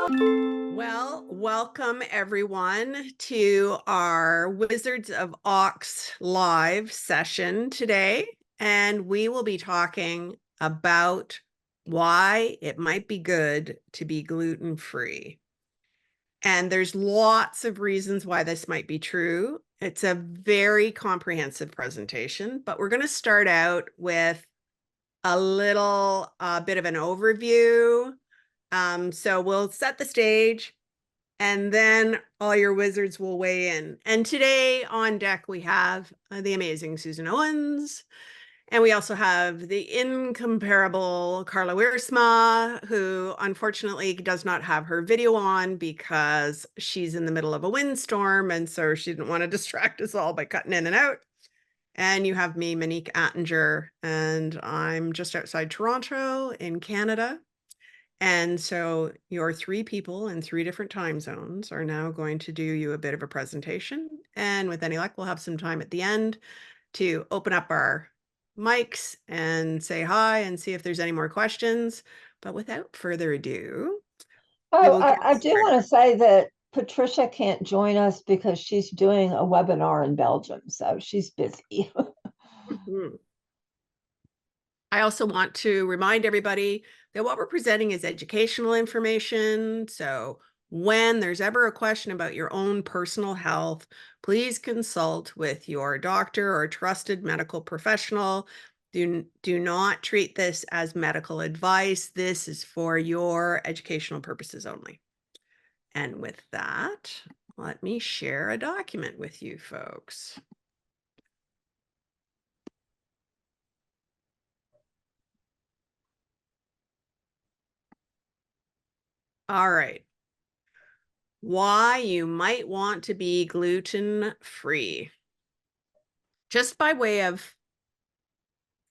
Well, welcome everyone to our Wizards of Ox live session today. And we will be talking about why it might be good to be gluten-free. And there's lots of reasons why this might be true. It's a very comprehensive presentation, but we're going to start out with a little bit of an overview. So we'll set the stage and then all your wizards will weigh in. And today on deck, we have the amazing Susan Owens. And we also have the incomparable Carla Wiersma, who unfortunately does not have her video on because she's in the middle of a windstorm. And so she didn't want to distract us all by cutting in and out. And you have me, Monique Attinger, and I'm just outside Toronto in Canada. And so your three people in three different time zones are now going to do you a bit of a presentation. And with any luck, we'll have some time at the end to open up our mics and say hi and see if there's any more questions. But without further ado, we Oh, will get I do started. want to say that Patricia can't join us because she's doing a webinar in Belgium, so she's busy. Mhm. I also want to remind everybody that what we're presenting is educational information. So when there's ever a question about your own personal health, please consult with your doctor or trusted medical professional. Do not treat this as medical advice. This is for your educational purposes only. And with that, let me share a document with you folks. All right. Why you might want to be gluten-free. Just by way of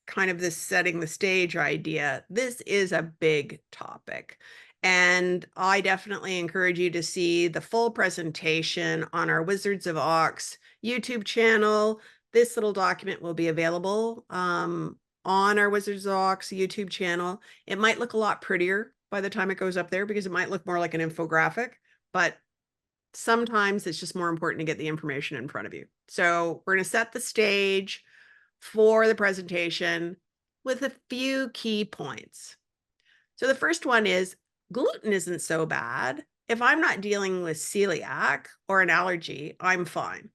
kind of this setting the stage idea, this is a big topic. And I definitely encourage you to see the full presentation on our Wizards of Ox YouTube channel. This little document will be available on our Wizards of Ox YouTube channel. It might look a lot prettier by the time it goes up there because it might look more like an infographic, but sometimes it's just more important to get the information in front of you. So we're going to set the stage for the presentation with a few key points. So the first one is gluten isn't so bad. If I'm not dealing with celiac or an allergy, I'm fine.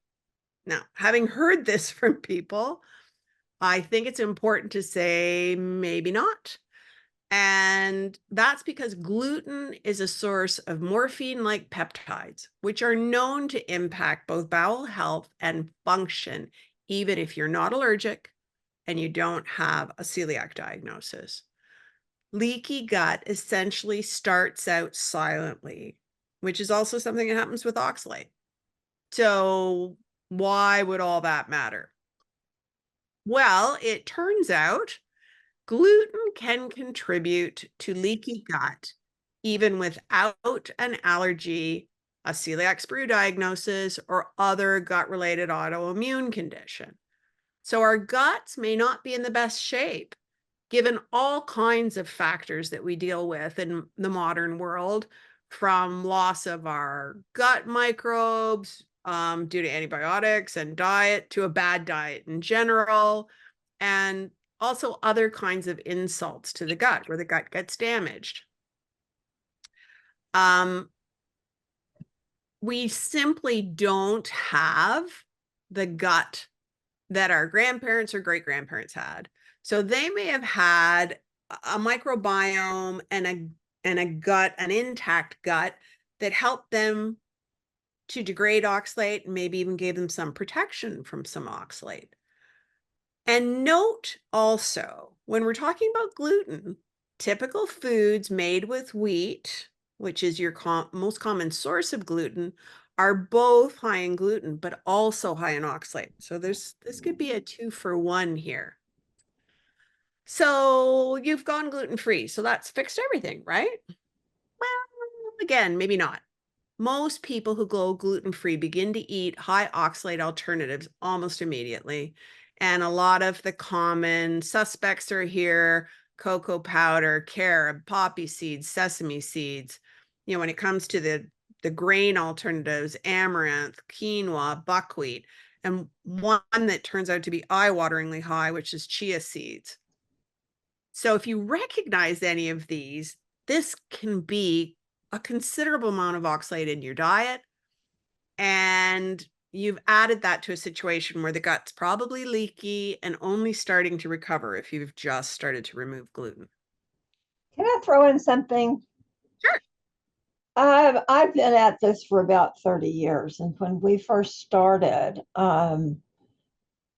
Now, having heard this from people, I think it's important to say maybe not. And that's because gluten is a source of morphine-like peptides, which are known to impact both bowel health and function, even if you're not allergic and you don't have a celiac diagnosis. Leaky gut essentially starts out silently, which is also something that happens with oxalate. So why would all that matter? Well, it turns out gluten can contribute to leaky gut even without an allergy, a celiac sprue diagnosis, or other gut-related autoimmune condition. So our guts may not be in the best shape, given all kinds of factors that we deal with in the modern world, from loss of our gut microbes due to antibiotics and diet, to a bad diet in general, and also other kinds of insults to the gut where the gut gets damaged. We simply don't have the gut that our grandparents or great grandparents had. So they may have had a microbiome and a gut, an intact gut that helped them to degrade oxalate and maybe even gave them some protection from some oxalate. And note also, when we're talking about gluten, typical foods made with wheat, which is your most common source of gluten, are both high in gluten, but also high in oxalate. So this could be a 2-for-1 here. So you've gone gluten-free, so that's fixed everything, right? Well, again, maybe not. Most people who go gluten-free begin to eat high oxalate alternatives almost immediately. And a lot of the common suspects are here: cocoa powder, carob, poppy seeds, sesame seeds. when it comes to the grain alternatives, amaranth, quinoa, buckwheat, and one that turns out to be eye-wateringly high, which is chia seeds. So if you recognize any of these, this can be a considerable amount of oxalate in your diet. And you've added that to a situation where the gut's probably leaky and only starting to recover if you've just started to remove gluten. Can I throw in something? Sure. I've been at this for about 30 years. And when we first started, all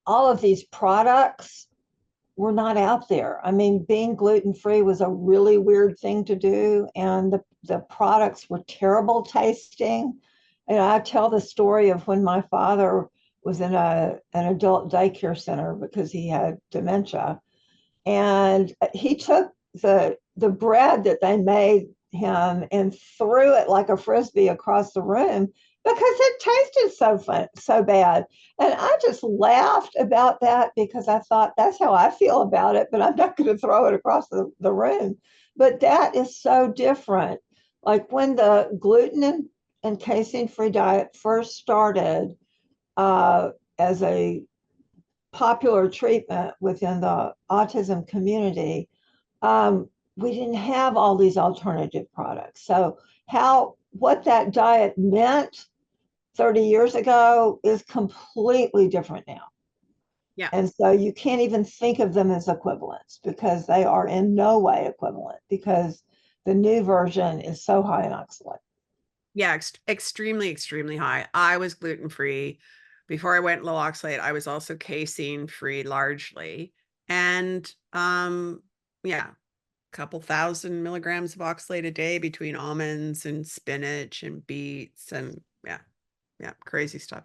of these products were not out there. I mean, being gluten-free was a really weird thing to do. And the products were terrible tasting. And I tell the story of when my father was in an adult daycare center because he had dementia. And he took the bread that they made him and threw it like a frisbee across the room because it tasted so bad. And I just laughed about that because I thought that's how I feel about it, but I'm not going to throw it across the room. But that is so different. Like when the gluten and casein free diet first started as a popular treatment within the autism community, we didn't have all these alternative products. So what that diet meant 30 years ago is completely different now. Yeah. And so you can't even think of them as equivalents because they are in no way equivalent because the new version is so high in oxalate. Yeah, extremely, extremely high. I was gluten-free. Before I went low oxalate, I was also casein-free largely. And yeah, a couple thousand milligrams of oxalate a day between almonds and spinach and beets and yeah, crazy stuff.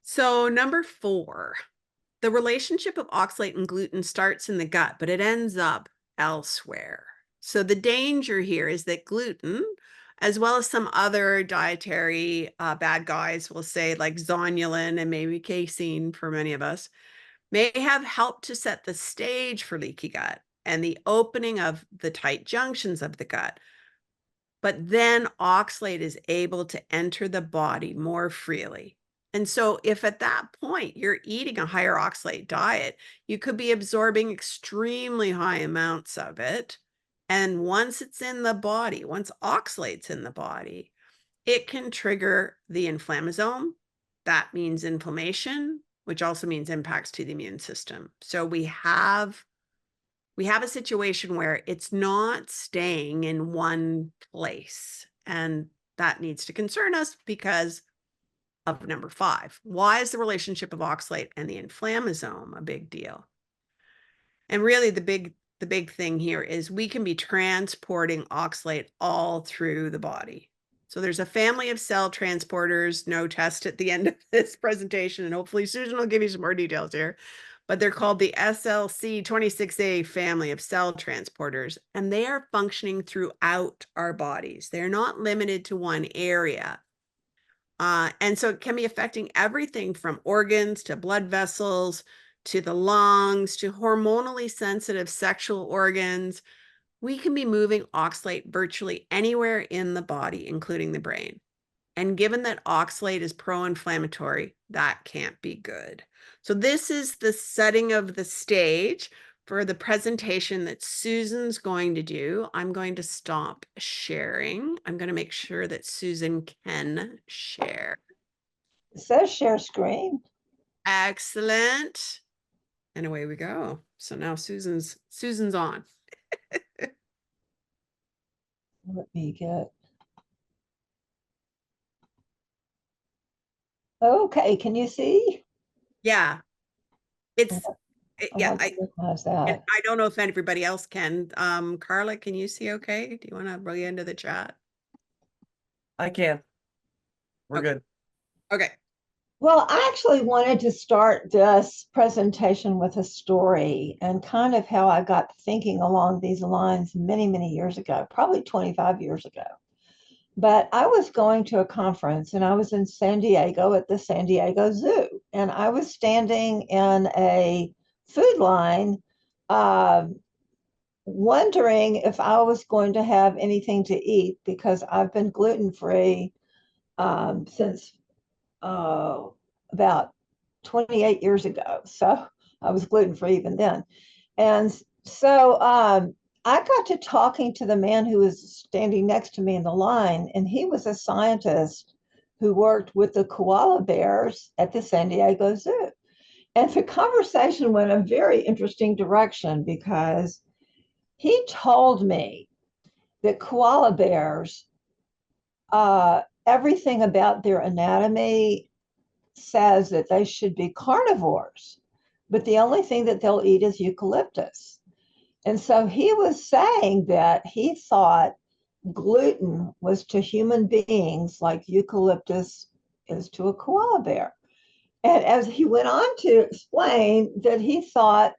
So number 4, the relationship of oxalate and gluten starts in the gut, but it ends up elsewhere. So the danger here is that gluten, as well as some other dietary bad guys, will say like zonulin and maybe casein for many of us, may have helped to set the stage for leaky gut and the opening of the tight junctions of the gut. But then oxalate is able to enter the body more freely. And so if at that point you're eating a higher oxalate diet, you could be absorbing extremely high amounts of it. And once it's in the body, once oxalate's in the body, it can trigger the inflammasome. That means inflammation, which also means impacts to the immune system. So we have a situation where it's not staying in one place. And that needs to concern us because of number 5. Why is the relationship of oxalate and the inflammasome a big deal? And really the big thing here is we can be transporting oxalate all through the body. So there's a family of cell transporters, no test at the end of this presentation, and hopefully Susan will give you some more details here. But they're called the SLC26A family of cell transporters, and they are functioning throughout our bodies. They're not limited to one area. And so it can be affecting everything from organs to blood vessels, to the lungs, to hormonally sensitive sexual organs. We can be moving oxalate virtually anywhere in the body, including the brain. And given that oxalate is pro-inflammatory, that can't be good. So this is the setting of the stage for the presentation that Susan's going to do. I'm going to stop sharing. I'm going to make sure that Susan can share. It says share screen. Excellent. And away we go. So now Susan's on. Let me get. Okay, can you see? Yeah. It's I'll yeah, have to minimize that. I don't know if everybody else can. Carla, can you see okay? Do you want to bring into the chat? I can. We're Okay. good. Okay. Well, I actually wanted to start this presentation with a story and kind of how I got thinking along these lines many, many years ago, probably 25 years ago. But I was going to a conference and I was in San Diego at the San Diego Zoo. And I was standing in a food line wondering if I was going to have anything to eat because I've been gluten-free since about 28 years ago. So I was gluten-free even then. And so I got to talking to the man who was standing next to me in the line, and he was a scientist who worked with the koala bears at the San Diego Zoo. And the conversation went a very interesting direction because he told me that koala bears, everything about their anatomy says that they should be carnivores, but the only thing that they'll eat is eucalyptus. And so he was saying that he thought gluten was to human beings like eucalyptus is to a koala bear. And as he went on to explain that he thought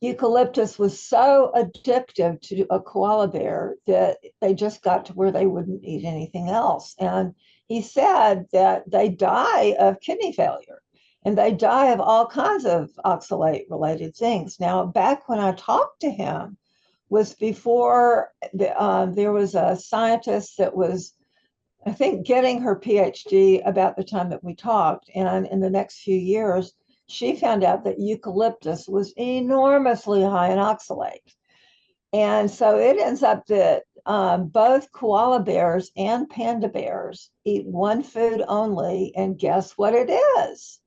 eucalyptus was so addictive to a koala bear that they just got to where they wouldn't eat anything else. And he said that they die of kidney failure and they die of all kinds of oxalate related things. Now, back when I talked to him was before there was a scientist that was, I think, getting her PhD about the time that we talked. And in the next few years, she found out that eucalyptus was enormously high in oxalate. And so it ends up that both koala bears and panda bears eat one food only. And guess what it is?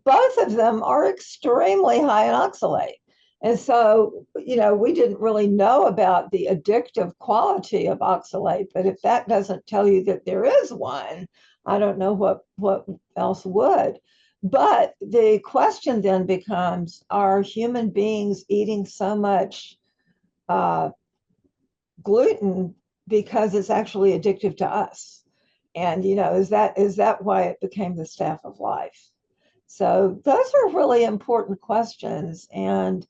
Both of them are extremely high in oxalate. And so, we didn't really know about the addictive quality of oxalate, but if that doesn't tell you that there is one, I don't know what else would. But the question then becomes, are human beings eating so much gluten because it's actually addictive to us? And, is that why it became the staff of life? So those are really important questions. And,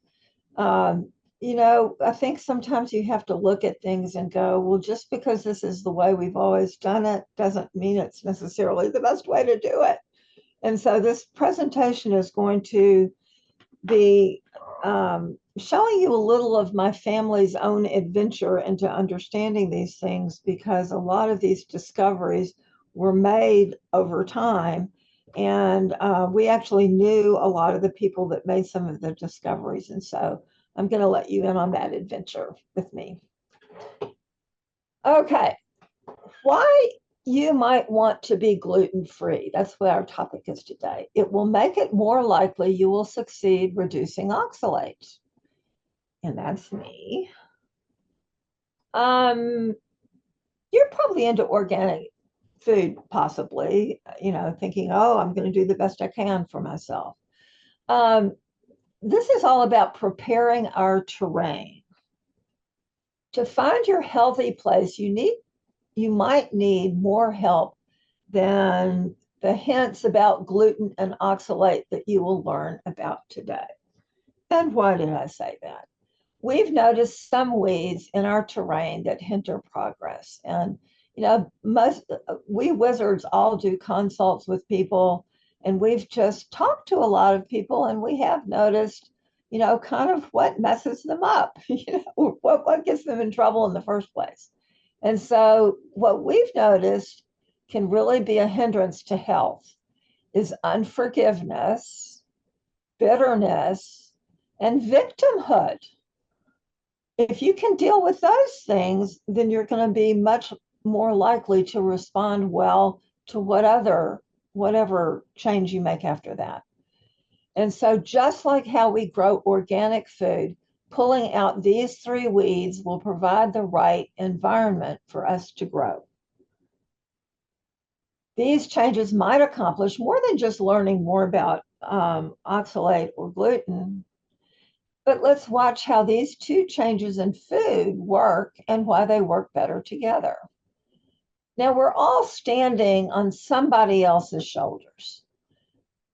I think sometimes you have to look at things and go, well, just because this is the way we've always done it doesn't mean it's necessarily the best way to do it. And so this presentation is going to be showing you a little of my family's own adventure into understanding these things, because a lot of these discoveries were made over time. And we actually knew a lot of the people that made some of the discoveries. And so I'm going to let you in on that adventure with me. Okay, why you might want to be gluten-free. That's what our topic is today. It will make it more likely you will succeed reducing oxalate. And that's me. You're probably into organic food, possibly, thinking, oh, I'm going to do the best I can for myself. This is all about preparing our terrain. To find your healthy place, you might need more help than the hints about gluten and oxalate that you will learn about today. And why did I say that? We've noticed some weeds in our terrain that hinder progress. And, we wizards all do consults with people, and we've just talked to a lot of people, and we have noticed, kind of what messes them up, what gets them in trouble in the first place. And so what we've noticed can really be a hindrance to health is unforgiveness, bitterness, and victimhood. If you can deal with those things, then you're going to be much more likely to respond well to whatever change you make after that. And so just like how we grow organic food, pulling out these 3 weeds will provide the right environment for us to grow. These changes might accomplish more than just learning more about oxalate or gluten, but let's watch how these 2 changes in food work and why they work better together. Now, we're all standing on somebody else's shoulders.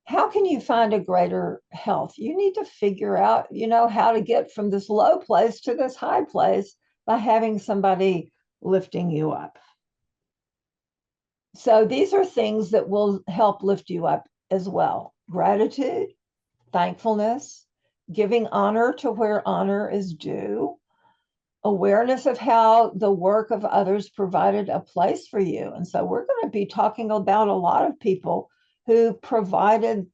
How can you find a greater health? You need to figure out, how to get from this low place to this high place by having somebody lifting you up. So these are things that will help lift you up as well. Gratitude, thankfulness, giving honor to where honor is due, awareness of how the work of others provided a place for you. And so we're going to be talking about a lot of people who provided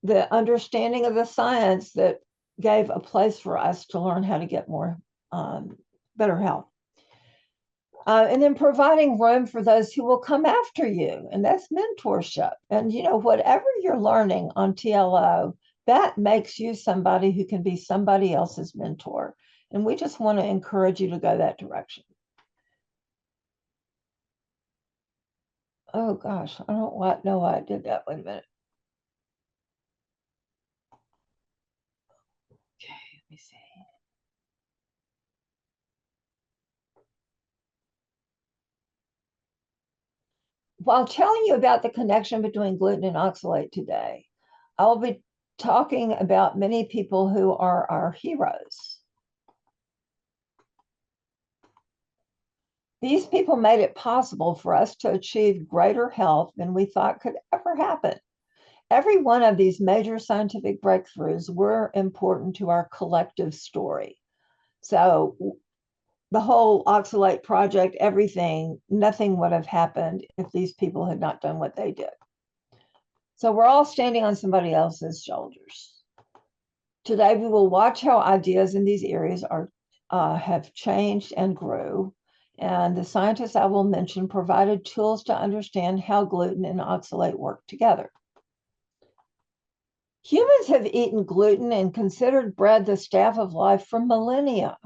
the understanding of the science that gave a place for us to learn how to get more better health. And then providing room for those who will come after you. And that's mentorship. And, you know, whatever you're learning on TLO, that makes you somebody who can be somebody else's mentor. And we just want to encourage you to go that direction. Oh, gosh, I don't know why I did that. Wait a minute. Okay, let me see. While telling you about the connection between gluten and oxalate today, I'll be talking about many people who are our heroes. These people made it possible for us to achieve greater health than we thought could ever happen. Every one of these major scientific breakthroughs were important to our collective story. So the whole oxalate project, everything, nothing would have happened if these people had not done what they did. So we're all standing on somebody else's shoulders. Today, we will watch how ideas in these areas have changed and grew. And the scientists I will mention provided tools to understand how gluten and oxalate work together. Humans have eaten gluten and considered bread the staff of life for millennia.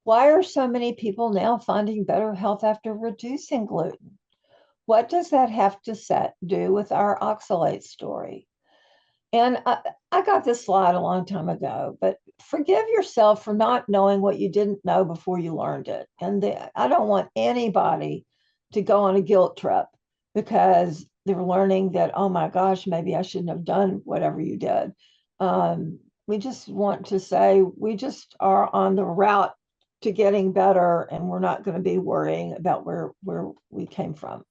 Why are so many people now finding better health after reducing gluten? What does that have to do with our oxalate story? And I got this slide a long time ago, but forgive yourself for not knowing what you didn't know before you learned it. And I don't want anybody to go on a guilt trip because they're learning that, oh my gosh, maybe I shouldn't have done whatever you did. We just want to say we just are on the route to getting better, and we're not going to be worrying about where we came from.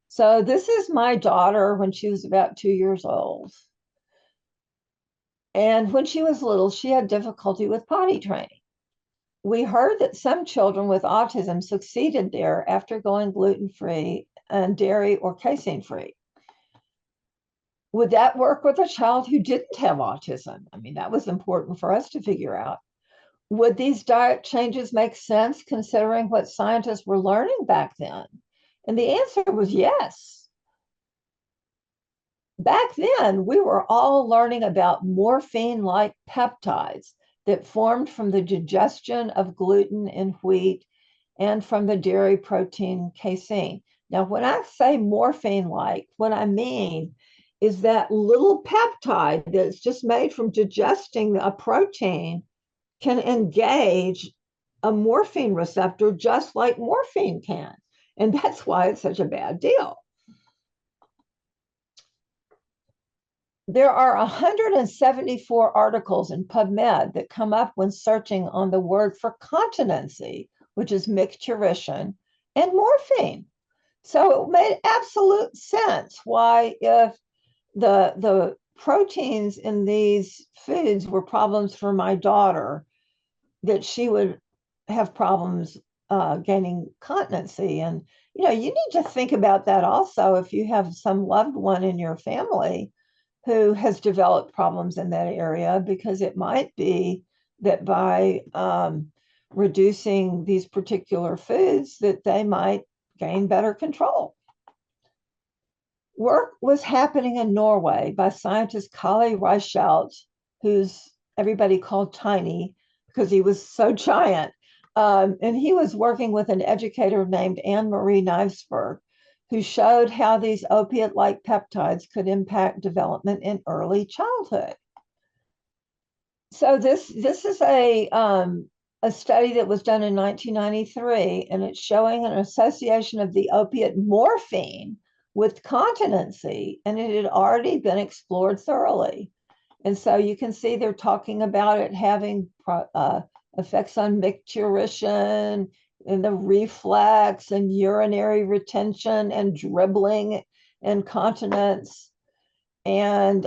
So this is my daughter when she was about 2 years old. And when she was little, she had difficulty with potty training. We heard that some children with autism succeeded there after going gluten-free and dairy or casein-free. Would that work with a child who didn't have autism? I mean, that was important for us to figure out. Would these diet changes make sense considering what scientists were learning back then? And the answer was yes. Back then, we were all learning about morphine-like peptides that formed from the digestion of gluten and wheat and from the dairy protein casein. Now, when I say morphine-like, what I mean is that little peptide that's just made from digesting a protein can engage a morphine receptor just like morphine can. And that's why it's such a bad deal. There are 174 articles in PubMed that come up when searching on the word for continency, which is micturition, and morphine. So it made absolute sense why if the proteins in these foods were problems for my daughter, that she would have problems gaining continency. And, you know, you need to think about that also if you have some loved one in your family who has developed problems in that area, because it might be that by reducing these particular foods that they might gain better control. Work was happening in Norway by scientist Kalle Reichelt, who's everybody called Tiny because he was so giant. And he was working with an educator named Anne-Marie Knivesberg, who showed how these opiate-like peptides could impact development in early childhood. So this is a study that was done in 1993, and it's showing an association of the opiate morphine with continency, and it had already been explored thoroughly. And so you can see they're talking about it having effects on micturition and the reflex and urinary retention and dribbling and continence and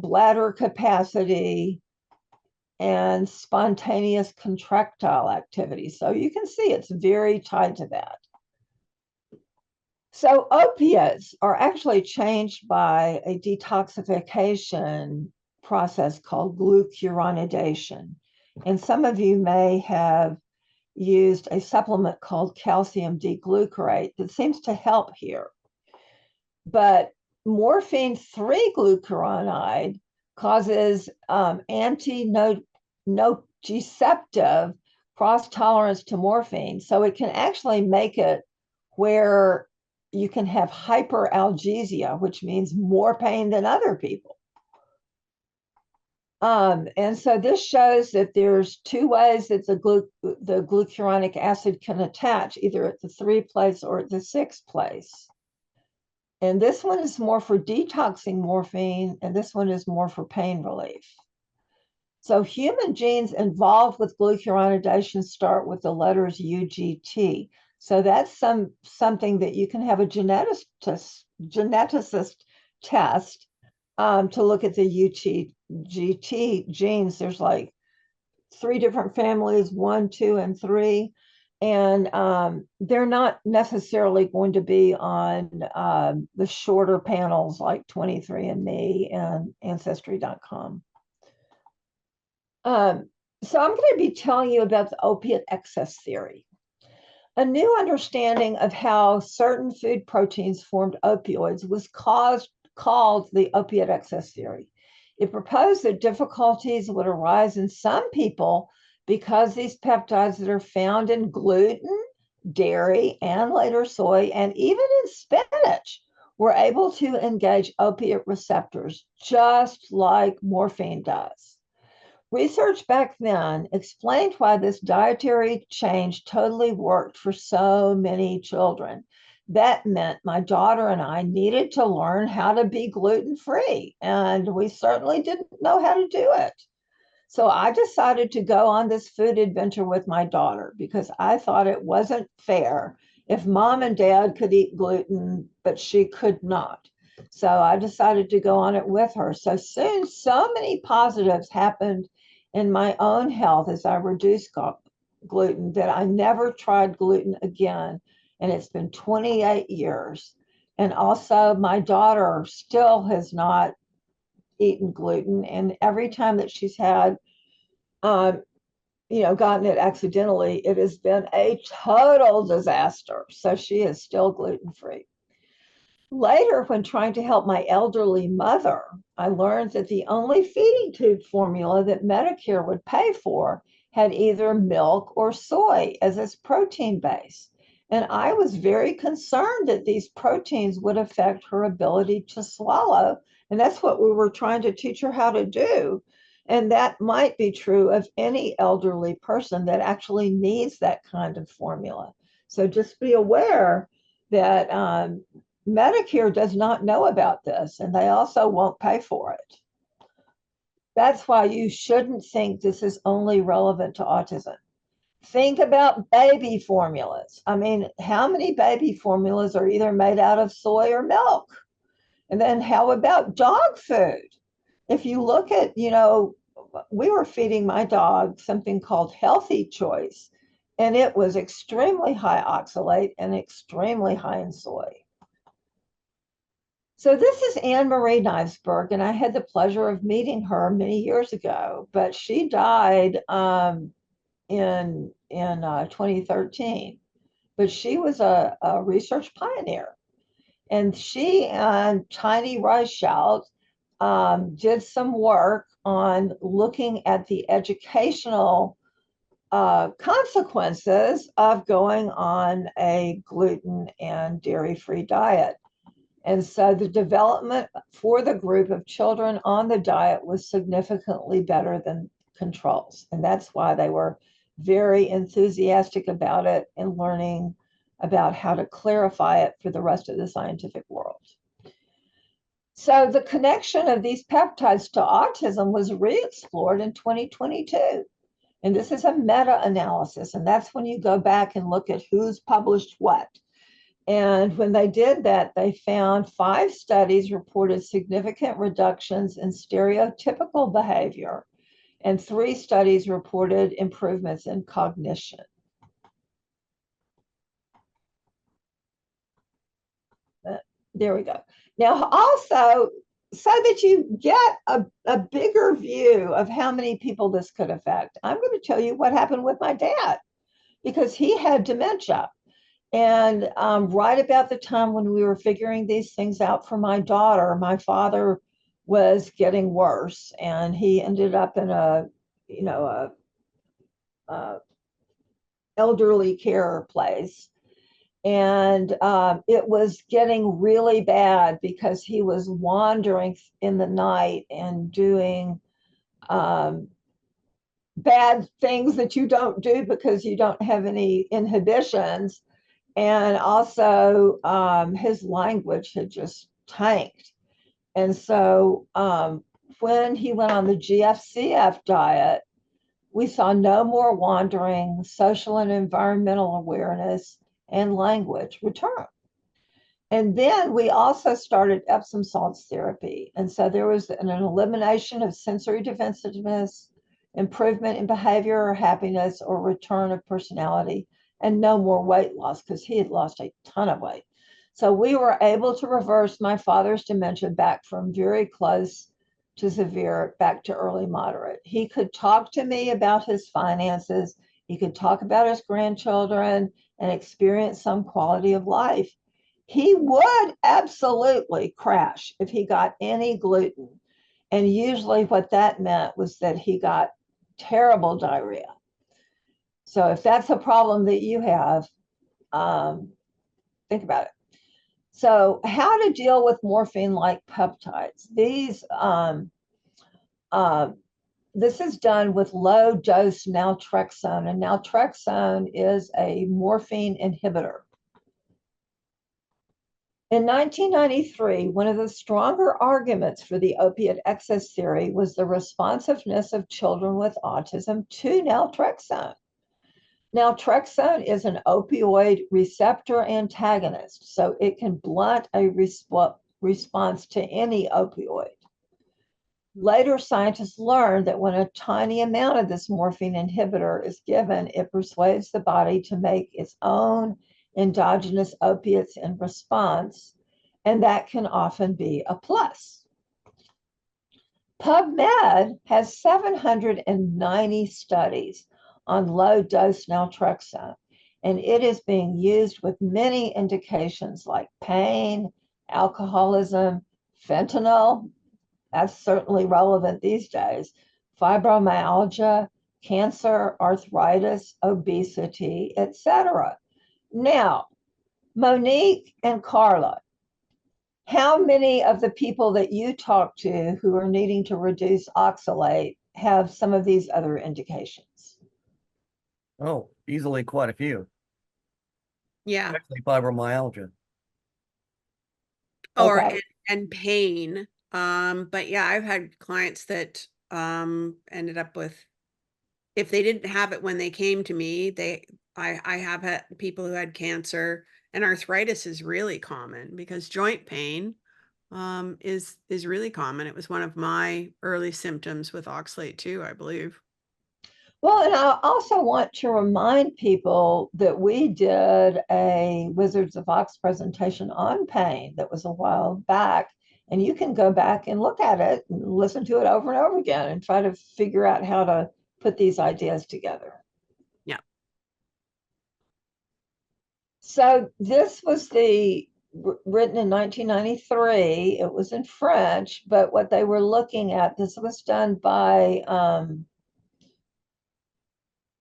bladder capacity and spontaneous contractile activity. So you can see it's very tied to that. So opiates are actually changed by a detoxification process called glucuronidation. And some of you may have used a supplement called calcium D-glucarate that seems to help here. But morphine 3-glucuronide causes anti-nociceptive cross-tolerance to morphine. So it can actually make it where you can have hyperalgesia, which means more pain than other people. And so this shows that there's two ways that the glucuronic acid can attach, either at the 3 place or at the 6 place. And this one is more for detoxing morphine, and this one is more for pain relief. So human genes involved with glucuronidation start with the letters UGT. So that's something that you can have a geneticist test to look at the UGT genes. There's like 3 different families, 1, 2, and 3. And they're not necessarily going to be on the shorter panels like 23andMe and Ancestry.com. So I'm going to be telling you about the opiate excess theory. A new understanding of how certain food proteins formed opioids was called the opiate excess theory. It proposed that difficulties would arise in some people because these peptides that are found in gluten, dairy, and later soy, and even in spinach, were able to engage opiate receptors, just like morphine does. Research back then explained why this dietary change totally worked for so many children. That meant my daughter and I needed to learn how to be gluten-free, and we certainly didn't know how to do it. So I decided to go on this food adventure with my daughter because I thought it wasn't fair if mom and dad could eat gluten, but she could not. So I decided to go on it with her. So soon, so many positives happened in my own health as I reduced gluten that I never tried gluten again. And it's been 28 years. And also my daughter still has not eaten gluten. And every time that she's had, gotten it accidentally, it has been a total disaster. So she is still gluten-free. Later, when trying to help my elderly mother, I learned that the only feeding tube formula that Medicare would pay for had either milk or soy as its protein base. And I was very concerned that these proteins would affect her ability to swallow. And that's what we were trying to teach her how to do. And that might be true of any elderly person that actually needs that kind of formula. So just be aware that Medicare does not know about this, and they also won't pay for it. That's why you shouldn't think this is only relevant to autism. Think about baby formulas. I mean, how many baby formulas are either made out of soy or milk? And then how about dog food? If you look at, we were feeding my dog something called Healthy Choice, and it was extremely high oxalate and extremely high in soy. So this is Anne Marie Knivesberg, and I had the pleasure of meeting her many years ago, but she died in 2013. But she was a research pioneer, and she and Tiny Reichelt did some work on looking at the educational consequences of going on a gluten and dairy-free diet. And so the development for the group of children on the diet was significantly better than controls. And that's why they were very enthusiastic about it and learning about how to clarify it for the rest of the scientific world. So the connection of these peptides to autism was re-explored in 2022. And this is a meta-analysis. And that's when you go back and look at who's published what. And when they did that, they found 5 studies reported significant reductions in stereotypical behavior and 3 studies reported improvements in cognition. There we go. Now, also, so that you get a bigger view of how many people this could affect, I'm going to tell you what happened with my dad, because he had dementia. And right about the time when we were figuring these things out for my daughter, my father was getting worse, and he ended up in a elderly care place. And it was getting really bad because he was wandering in the night and doing bad things that you don't do because you don't have any inhibitions. And also, his language had just tanked. And so, when he went on the GFCF diet, we saw no more wandering, social and environmental awareness, and language return. And then we also started Epsom salts therapy. And so there was an elimination of sensory defensiveness, improvement in behavior or happiness, or return of personality, and no more weight loss, because he had lost a ton of weight. So we were able to reverse my father's dementia back from very close to severe back to early moderate. He could talk to me about his finances. He could talk about his grandchildren and experience some quality of life. He would absolutely crash if he got any gluten. And usually what that meant was that he got terrible diarrhea. So if that's a problem that you have, think about it. So how to deal with morphine-like peptides. This is done with low-dose naltrexone, and naltrexone is a morphine inhibitor. In 1993, one of the stronger arguments for the opiate excess theory was the responsiveness of children with autism to naltrexone. Naltrexone is an opioid receptor antagonist, so it can blunt a response to any opioid. Later, scientists learned that when a tiny amount of this morphine inhibitor is given, it persuades the body to make its own endogenous opiates in response, and that can often be a plus. PubMed has 790 studies on low-dose naltrexone, and it is being used with many indications like pain, alcoholism, fentanyl, that's certainly relevant these days, fibromyalgia, cancer, arthritis, obesity, etc. Now, Monique and Carla, how many of the people that you talk to who are needing to reduce oxalate have some of these other indications? Oh, easily quite a few, Yeah. especially fibromyalgia. Or Okay. and pain. But yeah, I've had clients that ended up with, if they didn't have it when they came to me, I have had people who had cancer, and arthritis is really common because joint pain is really common. It was one of my early symptoms with oxalate too, I believe. Well, and I also want to remind people that we did a Wizards of Ox presentation on pain that was a while back, and you can go back and look at it and listen to it over and over again and try to figure out how to put these ideas together. Yeah. So this was written in 1993. It was in French, but what they were looking at, this was done by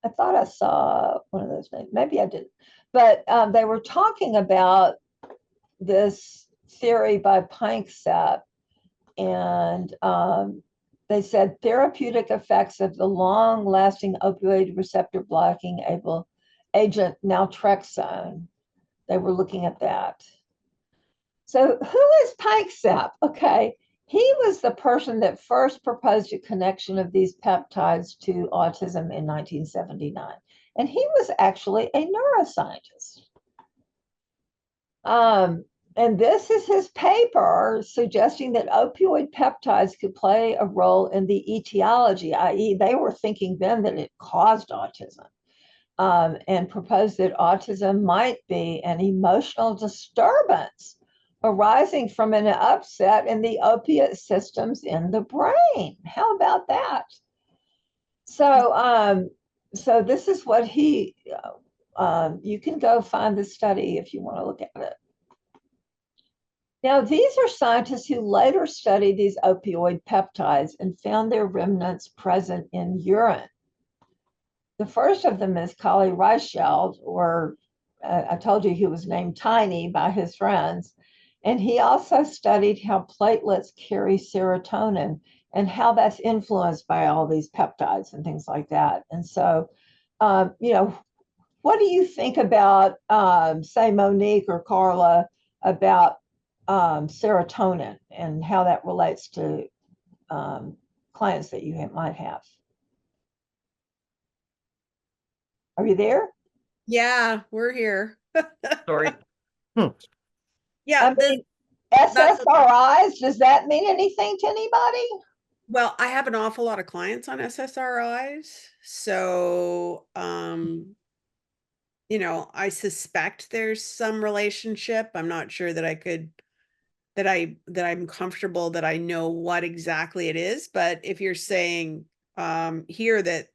I thought I saw one of those names. Maybe I didn't. But they were talking about this theory by Panksepp, and they said therapeutic effects of the long-lasting opioid receptor blocking agent naltrexone. They were looking at that. So who is Panksepp? Okay. He was the person that first proposed a connection of these peptides to autism in 1979. And he was actually a neuroscientist. And this is his paper suggesting that opioid peptides could play a role in the etiology, i.e., they were thinking then that it caused autism, and proposed that autism might be an emotional disturbance arising from an upset in the opiate systems in the brain. How about that? So this is what you can go find the study if you want to look at it. Now, these are scientists who later studied these opioid peptides and found their remnants present in urine. The first of them is Kali Reichelt, or I told you he was named Tiny by his friends. And he also studied how platelets carry serotonin and how that's influenced by all these peptides and things like that. And so, what do you think about, say, Monique or Carla, about serotonin and how that relates to clients that you might have? Are you there? Yeah, we're here. Sorry. Yeah, I mean, that's SSRIs, does that mean anything to anybody? well, I have an awful lot of clients on SSRIs, so I suspect there's some relationship. I'm not sure that I could that I'm comfortable that I know what exactly it is, but if you're saying here that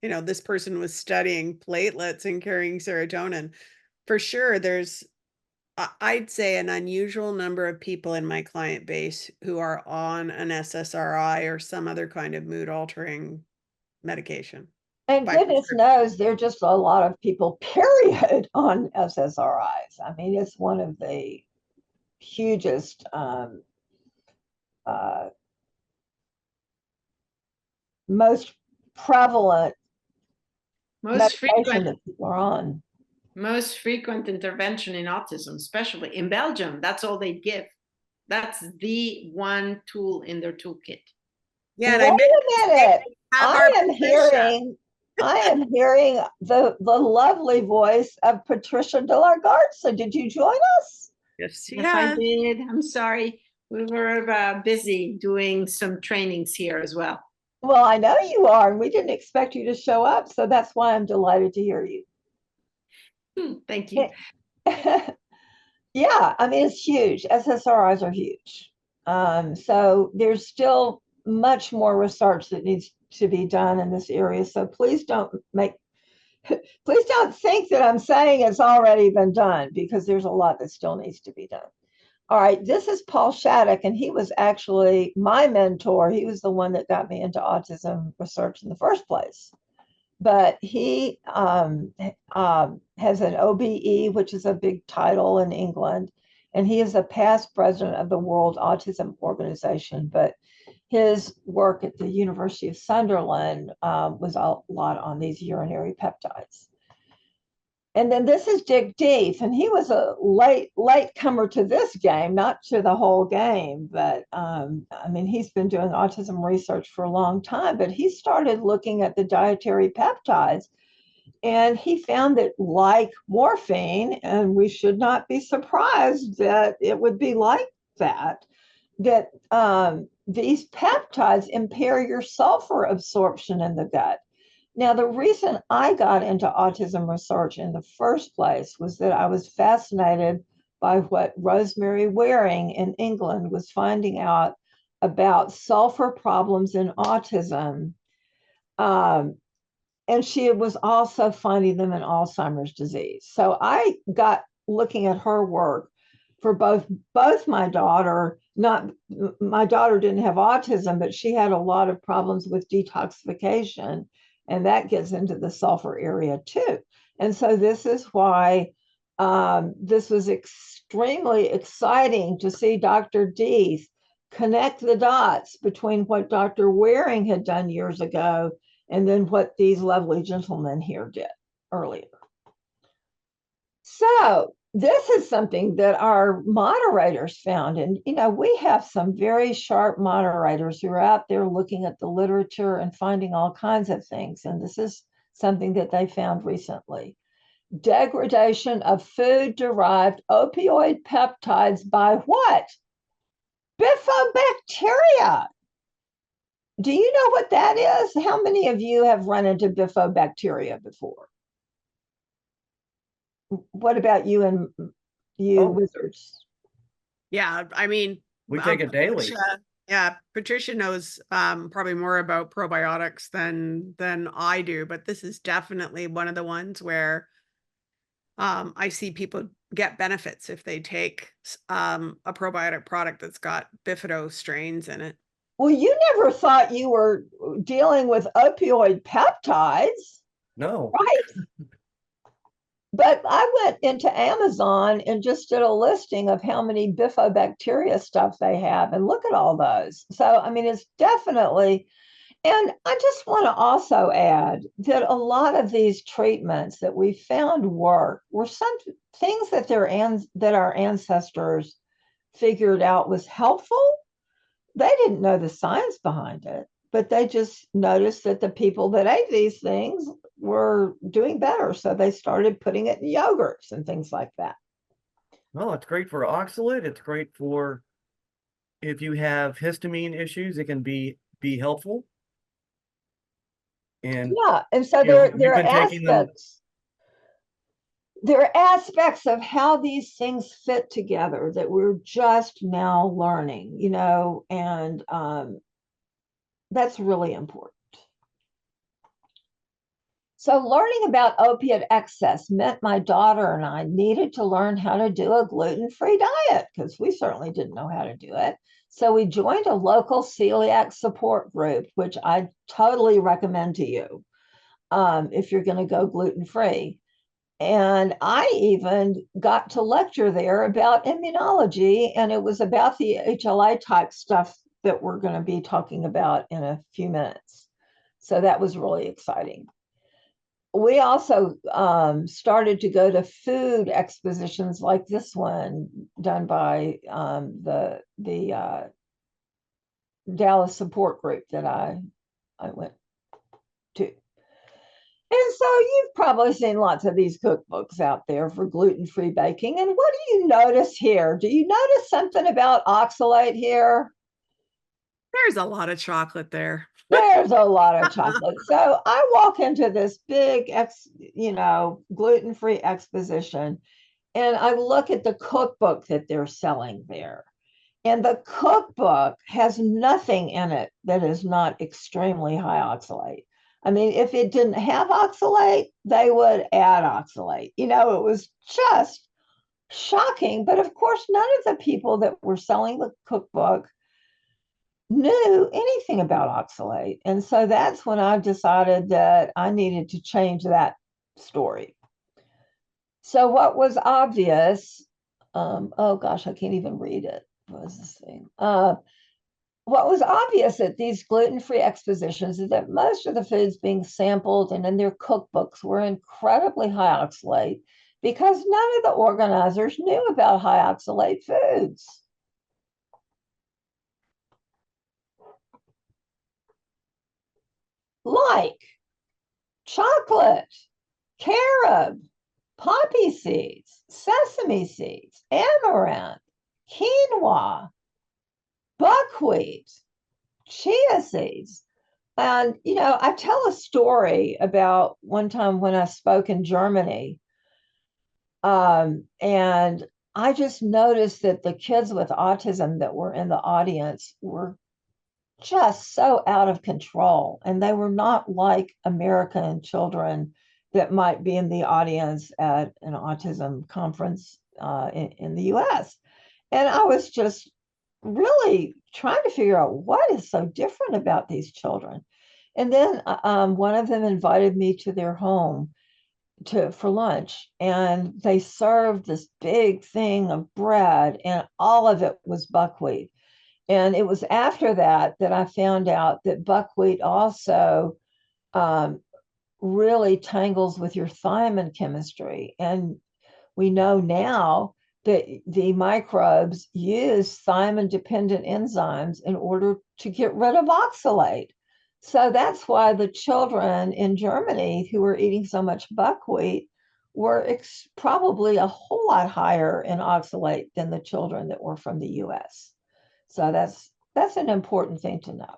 this person was studying platelets and carrying serotonin, for sure there's I'd say an unusual number of people in my client base who are on an SSRI or some other kind of mood altering medication And by goodness prescription. knows there are just a lot of people, period, on SSRIs. I mean, it's one of the hugest uh, most prevalent Most medication frequent, that people are on. most frequent intervention in autism, especially in Belgium. That's all they give. That's the one tool in their toolkit. Yeah, and Wait I meant a to say minute. we have I our am Patricia. hearing the lovely voice of Patricia de la Garza. Did you join us? Yes, she Yes, I has. did. I'm sorry. We were busy doing some trainings here as well. Well, I know you are, and we didn't expect you to show up, so that's why I'm delighted to hear you. Thank you. Yeah, I mean, it's huge. SSRIs are huge. So there's still much more research that needs to be done in this area. So please don't think that I'm saying it's already been done, because there's a lot that still needs to be done. All right, this is Paul Shattuck, and he was actually my mentor. He was the one that got me into autism research in the first place. But he has an OBE, which is a big title in England, and he is a past president of the World Autism Organization. But his work at the University of Sunderland was a lot on these urinary peptides. And then this is Dick Deef, and he was a late comer to this game, not to the whole game, but I mean, he's been doing autism research for a long time, but he started looking at the dietary peptides, and he found that, like morphine, and we should not be surprised that it would be like that, that these peptides impair your sulfur absorption in the gut. Now, the reason I got into autism research in the first place was that I was fascinated by what Rosemary Waring in England was finding out about sulfur problems in autism. And she was also finding them in Alzheimer's disease. So I got looking at her work for both my daughter, not my daughter didn't have autism, but she had a lot of problems with detoxification, and that gets into the sulfur area too. And so this is why this was extremely exciting to see Dr. Deeth connect the dots between what Dr. Waring had done years ago and then what these lovely gentlemen here did earlier. So this is something that our moderators found. And, we have some very sharp moderators who are out there looking at the literature and finding all kinds of things. And this is something that they found recently. degradation of food-derived opioid peptides by what? Bifidobacteria. Do you know what that is? How many of you have run into bifidobacteria before? What about you and you Oh. wizards? Yeah, I mean, We take it daily. Patricia knows probably more about probiotics than I do, but this is definitely one of the ones where I see people get benefits if they take a probiotic product that's got bifido strains in it. Well, you never thought you were dealing with opioid peptides, No. right? But I went into Amazon and just did a listing of how many bifidobacteria stuff they have, and look at all those. So, I mean, it's definitely, and I just want to also add that a lot of these treatments that we found work were some things that our ancestors figured out was helpful. They didn't know the science behind it, but they just noticed that the people that ate these things were doing better. So they started putting it in yogurts and things like that. No, it's great for oxalate. It's great for if you have histamine issues, it can be helpful. And Yeah, and so you've there are been taking them. aspects. There are aspects of how these things fit together that we're just now learning, and that's really important. So learning about opiate excess meant my daughter and I needed to learn how to do a gluten-free diet because we certainly didn't know how to do it. So we joined a local celiac support group, which I totally recommend to you if you're going to go gluten-free. And I even got to lecture there about immunology, and it was about the HLA type stuff that we're going to be talking about in a few minutes. So that was really exciting. We also started to go to food expositions like this one done by the Dallas support group that I went to. And so you've probably seen lots of these cookbooks out there for gluten-free baking. And what do you notice here? Do you notice something about oxalate here? There's a lot of chocolate there. There's a lot of chocolate. So I walk into this big, gluten-free exposition, and I look at the cookbook that they're selling there. And the cookbook has nothing in it that is not extremely high oxalate. I mean, if it didn't have oxalate, they would add oxalate. It was just shocking. But of course, none of the people that were selling the cookbook knew anything about oxalate. And so that's when I decided that I needed to change that story. So what was obvious, oh gosh, I can't even read it. What was this thing? What was obvious at these gluten-free expositions is that most of the foods being sampled and in their cookbooks were incredibly high oxalate because none of the organizers knew about high oxalate foods. Like chocolate, carob, poppy seeds, sesame seeds, amaranth, quinoa, buckwheat, chia seeds. And, I tell a story about one time when I spoke in Germany. And I just noticed that the kids with autism that were in the audience were just so out of control. And they were not like American children that might be in the audience at an autism conference in the US. And I was just really trying to figure out what is so different about these children. And then one of them invited me to their home for lunch, and they served this big thing of bread, and all of it was buckwheat. And it was after that I found out that buckwheat also really tangles with your thiamine chemistry. And we know now that the microbes use thiamine-dependent enzymes in order to get rid of oxalate. So that's why the children in Germany who were eating so much buckwheat were probably a whole lot higher in oxalate than the children that were from the US. So that's an important thing to know.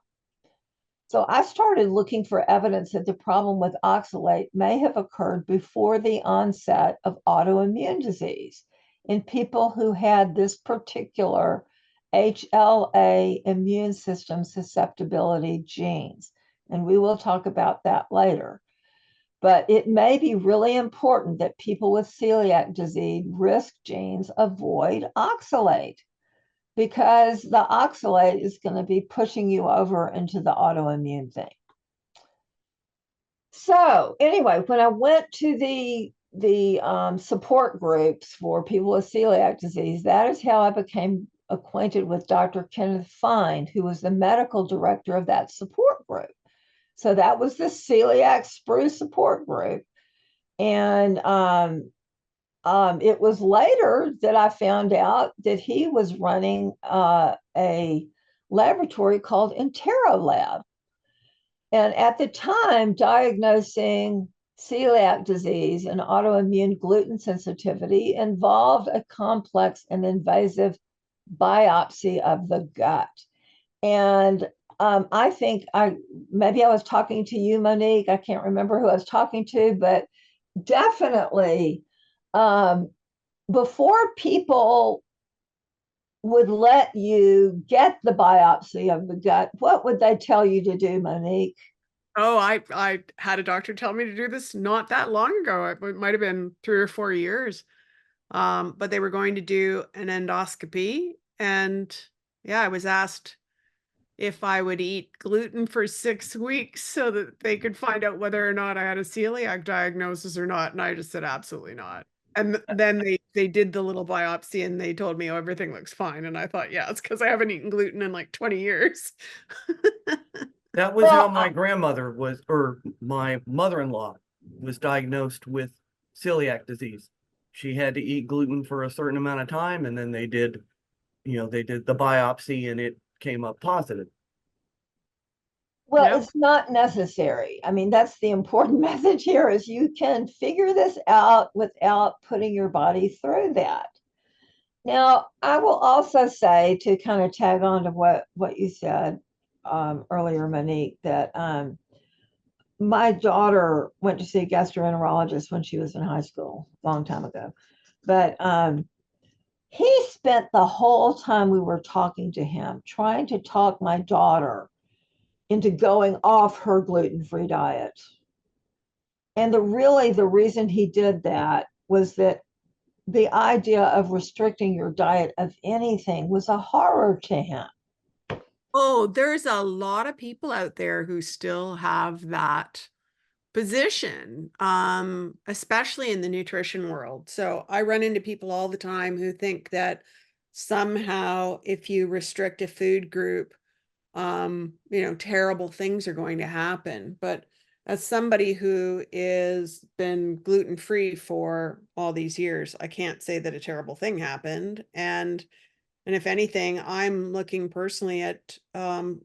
So I started looking for evidence that the problem with oxalate may have occurred before the onset of autoimmune disease in people who had this particular HLA immune system susceptibility genes. And we will talk about that later. But it may be really important that people with celiac disease risk genes avoid oxalate, because the oxalate is going to be pushing you over into the autoimmune thing. So anyway, when I went to the support groups for people with celiac disease, that is how I became acquainted with Dr. Kenneth Fine, who was the medical director of that support group. So that was the celiac sprue support group. And it was later that I found out that he was running a laboratory called Lab. And at the time, diagnosing celiac disease and autoimmune gluten sensitivity involved a complex and invasive biopsy of the gut. And I think maybe I was talking to you, Monique. I can't remember who I was talking to, but definitely before people would let you get the biopsy of the gut, what would they tell you to do, Monique? Oh, I had a doctor tell me to do this not that long ago. It might have been 3 or 4 years. But they were going to do an endoscopy, and yeah, I was asked if I would eat gluten for 6 weeks so that they could find out whether or not I had a celiac diagnosis or not. And I just said, absolutely not. And then they did the little biopsy and they told me, oh, everything looks fine. And I thought, yeah, it's because I haven't eaten gluten in like 20 years. That was how my grandmother was, or my mother-in-law was diagnosed with celiac disease. She had to eat gluten for a certain amount of time, and then they did the biopsy and it came up positive. Well, Yep. it's not necessary. I mean, that's the important message here, is you can figure this out without putting your body through that. Now, I will also say, to kind of tag on to what you said earlier, Monique, that my daughter went to see a gastroenterologist when she was in high school, a long time ago. But he spent the whole time we were talking to him trying to talk my daughter into going off her gluten-free diet. And the reason he did that was that the idea of restricting your diet of anything was a horror to him. Oh, there's a lot of people out there who still have that position, especially in the nutrition world. So I run into people all the time who think that somehow if you restrict a food group, terrible things are going to happen. But as somebody who is been gluten-free for all these years, I can't say that a terrible thing happened. And if anything, I'm looking personally at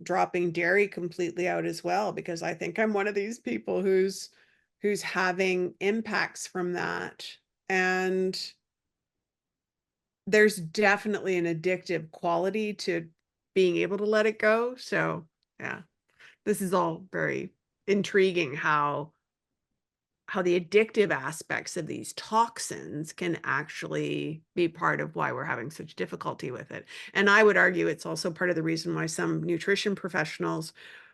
dropping dairy completely out as well, because I think I'm one of these people who's having impacts from that. And there's definitely an addictive quality to being able to let it go. So yeah, this is all very intriguing how the addictive aspects of these toxins can actually be part of why we're having such difficulty with it. And I would argue it's also part of the reason why some nutrition professionals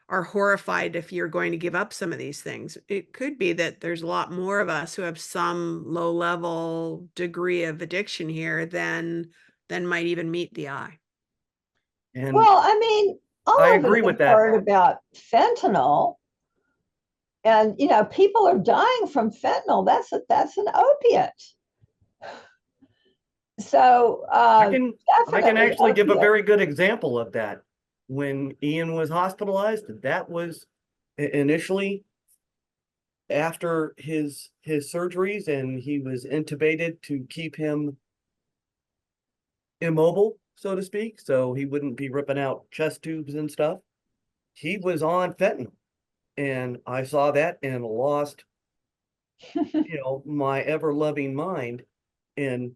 are horrified if you're going to give up some of these things. It could be that there's a lot more of us who have some low level degree of addiction here than might even meet the eye. And well, I mean, all I of agree us with have that. heard about fentanyl, and people are dying from fentanyl. That's an opiate. So I can definitely actually give a opiate. very good example of that. When Ian was hospitalized, that was initially after his surgeries, and he was intubated to keep him immobile, so to speak, so he wouldn't be ripping out chest tubes and stuff. He was on fentanyl, and I saw that and lost my ever-loving mind. And,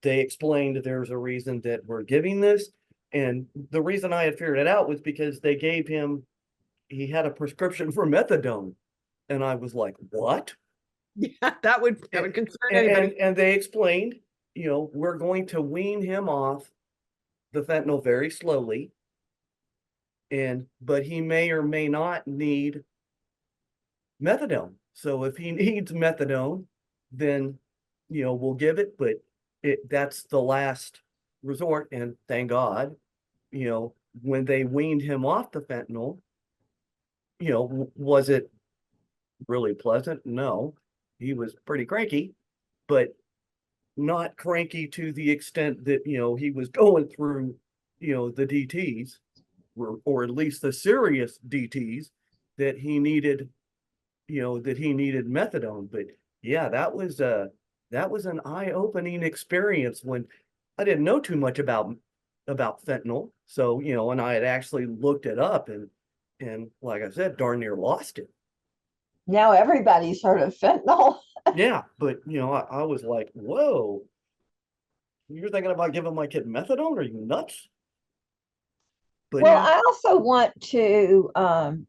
they explained there's a reason that we're giving this. And the reason I had figured it out was because he had a prescription for methadone. And I was like, what? Yeah, that would concern anybody. And they explained, we're going to wean him off the fentanyl very slowly. But he may or may not need methadone. So if he needs methadone, then, we'll give it, but that's the last resort. And thank God, when they weaned him off the fentanyl, was it really pleasant? No, he was pretty cranky, but not cranky to the extent that, he was going through, the DTs or at least the serious DTs that he needed, methadone. But yeah, that was an eye-opening experience when I didn't know too much about fentanyl. So, and I had actually looked it up and like I said, darn near lost it. Now everybody's heard of fentanyl. Yeah, but I was like, whoa, you're thinking about giving my kid methadone? Are you nuts? But Well, I also want to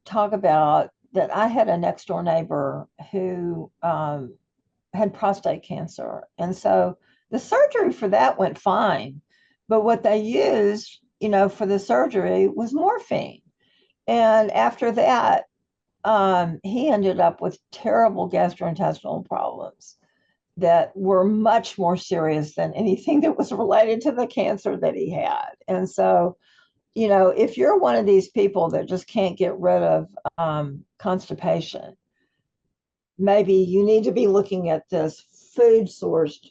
talk about that. I had a next door neighbor who had prostate cancer. And so the surgery for that went fine. But what they used, for the surgery was morphine. And after that, he ended up with terrible gastrointestinal problems that were much more serious than anything that was related to the cancer that he had. And so, if you're one of these people that just can't get rid of constipation, maybe you need to be looking at this food sourced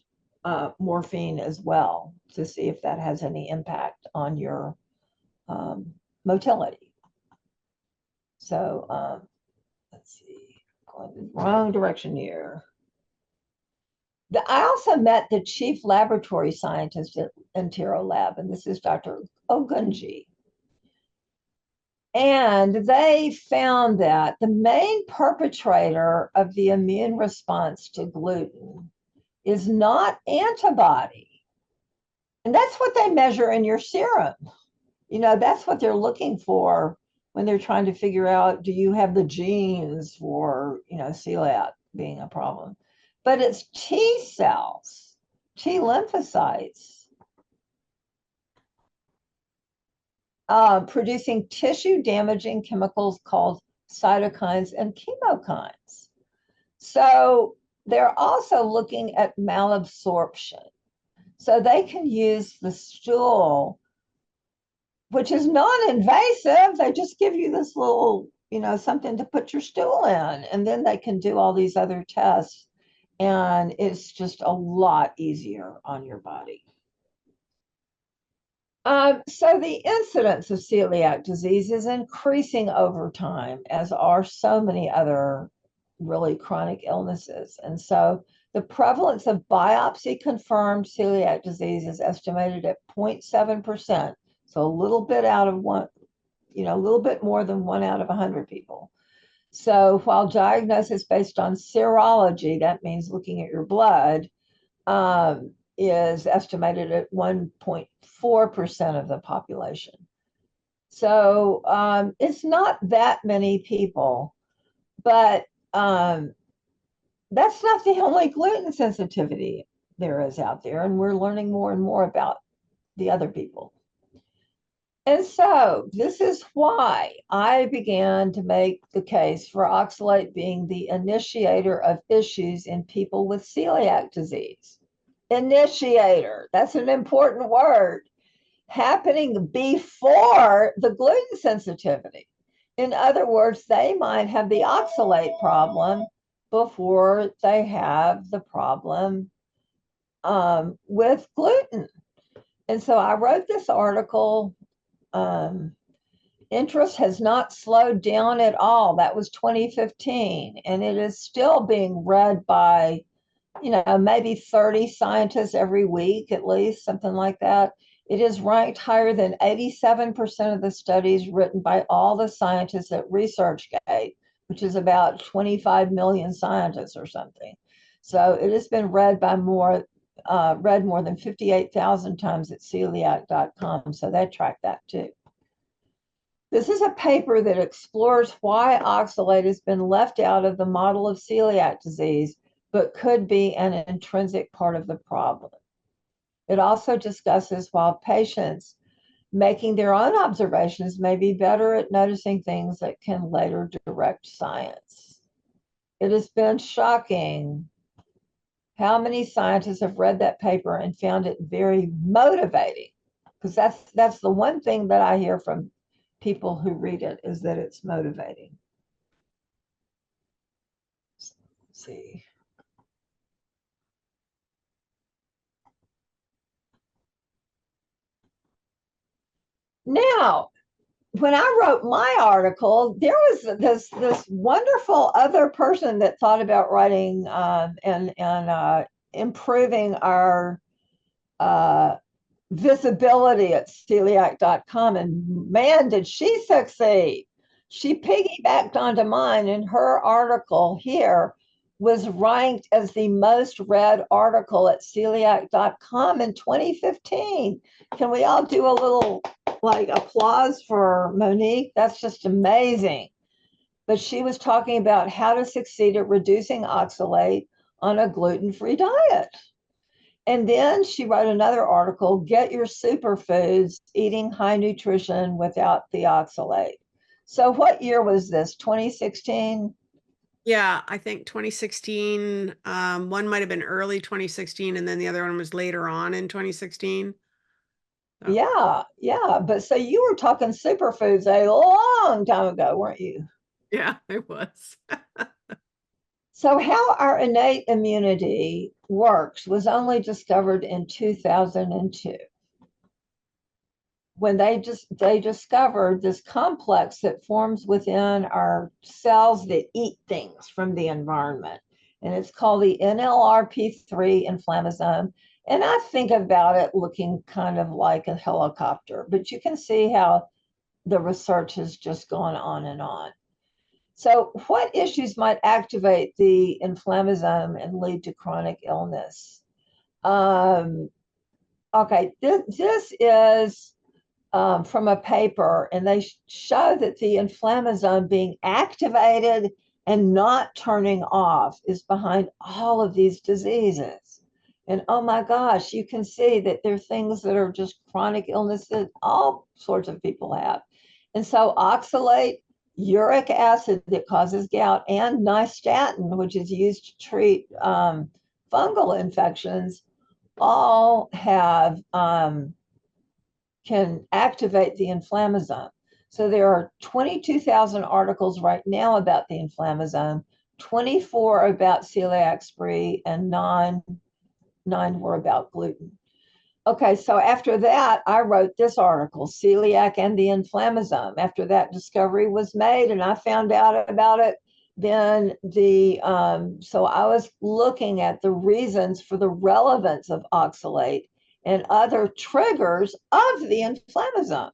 morphine as well to see if that has any impact on your motility. So let's see, going the wrong direction here. I also met the chief laboratory scientist at Entero Lab, and this is Dr. Ogunji. And they found that the main perpetrator of the immune response to gluten is not antibody. And that's what they measure in your serum. That's what they're looking for when they're trying to figure out, do you have the genes for, celiac being a problem? But it's T cells, T lymphocytes, producing tissue damaging chemicals called cytokines and chemokines. So they're also looking at malabsorption. So they can use the stool, which is non-invasive. They just give you this little, something to put your stool in, and then they can do all these other tests. And it's just a lot easier on your body. So the incidence of celiac disease is increasing over time, as are so many other really chronic illnesses. And so the prevalence of biopsy-confirmed celiac disease is estimated at 0.7%. So a little bit out of one, a little bit more than 1 out of 100 people. So while diagnosis based on serology, that means looking at your blood, is estimated at 1.4% of the population. So it's not that many people, but that's not the only gluten sensitivity there is out there. And we're learning more and more about the other people. And so this is why I began to make the case for oxalate being the initiator of issues in people with celiac disease. Initiator, that's an important word, happening before the gluten sensitivity. In other words, they might have the oxalate problem before they have the problem with gluten. And so I wrote this article. Interest has not slowed down at all. That was 2015, and it is still being read by, maybe 30 scientists every week, at least, something like that. It is ranked higher than 87% of the studies written by all the scientists at ResearchGate, which is about 25 million scientists or something. So it has been read more than 58,000 times at celiac.com. So they track that too. This is a paper that explores why oxalate has been left out of the model of celiac disease, but could be an intrinsic part of the problem. It also discusses why patients making their own observations may be better at noticing things that can later direct science. It has been shocking how many scientists have read that paper and found it very motivating, because that's the one thing that I hear from people who read it, is that it's motivating. Let's see. Now, when I wrote my article, there was this wonderful other person that thought about writing and improving our visibility at celiac.com, and man, did she succeed. She piggybacked onto mine, and her article here was ranked as the most read article at celiac.com in 2015. Can we all do a little applause for Monique? That's just amazing. But she was talking about how to succeed at reducing oxalate on a gluten-free diet. And then she wrote another article, Get Your Superfoods, Eating High Nutrition Without the Oxalate. So what year was this, 2016? Yeah, I think 2016. One might have been early 2016, and then the other one was later on in 2016. So. Yeah. But so you were talking superfoods a long time ago, weren't you? Yeah, it was. So how our innate immunity works was only discovered in 2002. When they discovered this complex that forms within our cells that eat things from the environment. And it's called the NLRP3 inflammasome. And I think about it looking kind of like a helicopter, but you can see how the research has just gone on and on. So what issues might activate the inflammasome and lead to chronic illness? Okay, this is from a paper, and they show that the inflammasome being activated and not turning off is behind all of these diseases. And oh my gosh, you can see that there are things that are just chronic illness that all sorts of people have. And so oxalate, uric acid that causes gout, and nystatin, which is used to treat fungal infections, all have can activate the inflammasome. So there are 22,000 articles right now about the inflammasome, 24 about celiac-free, and nine were about gluten. Okay, so after that, I wrote this article, Celiac and the Inflammasome. After that discovery was made and I found out about it, then so I was looking at the reasons for the relevance of oxalate and other triggers of the inflammasome.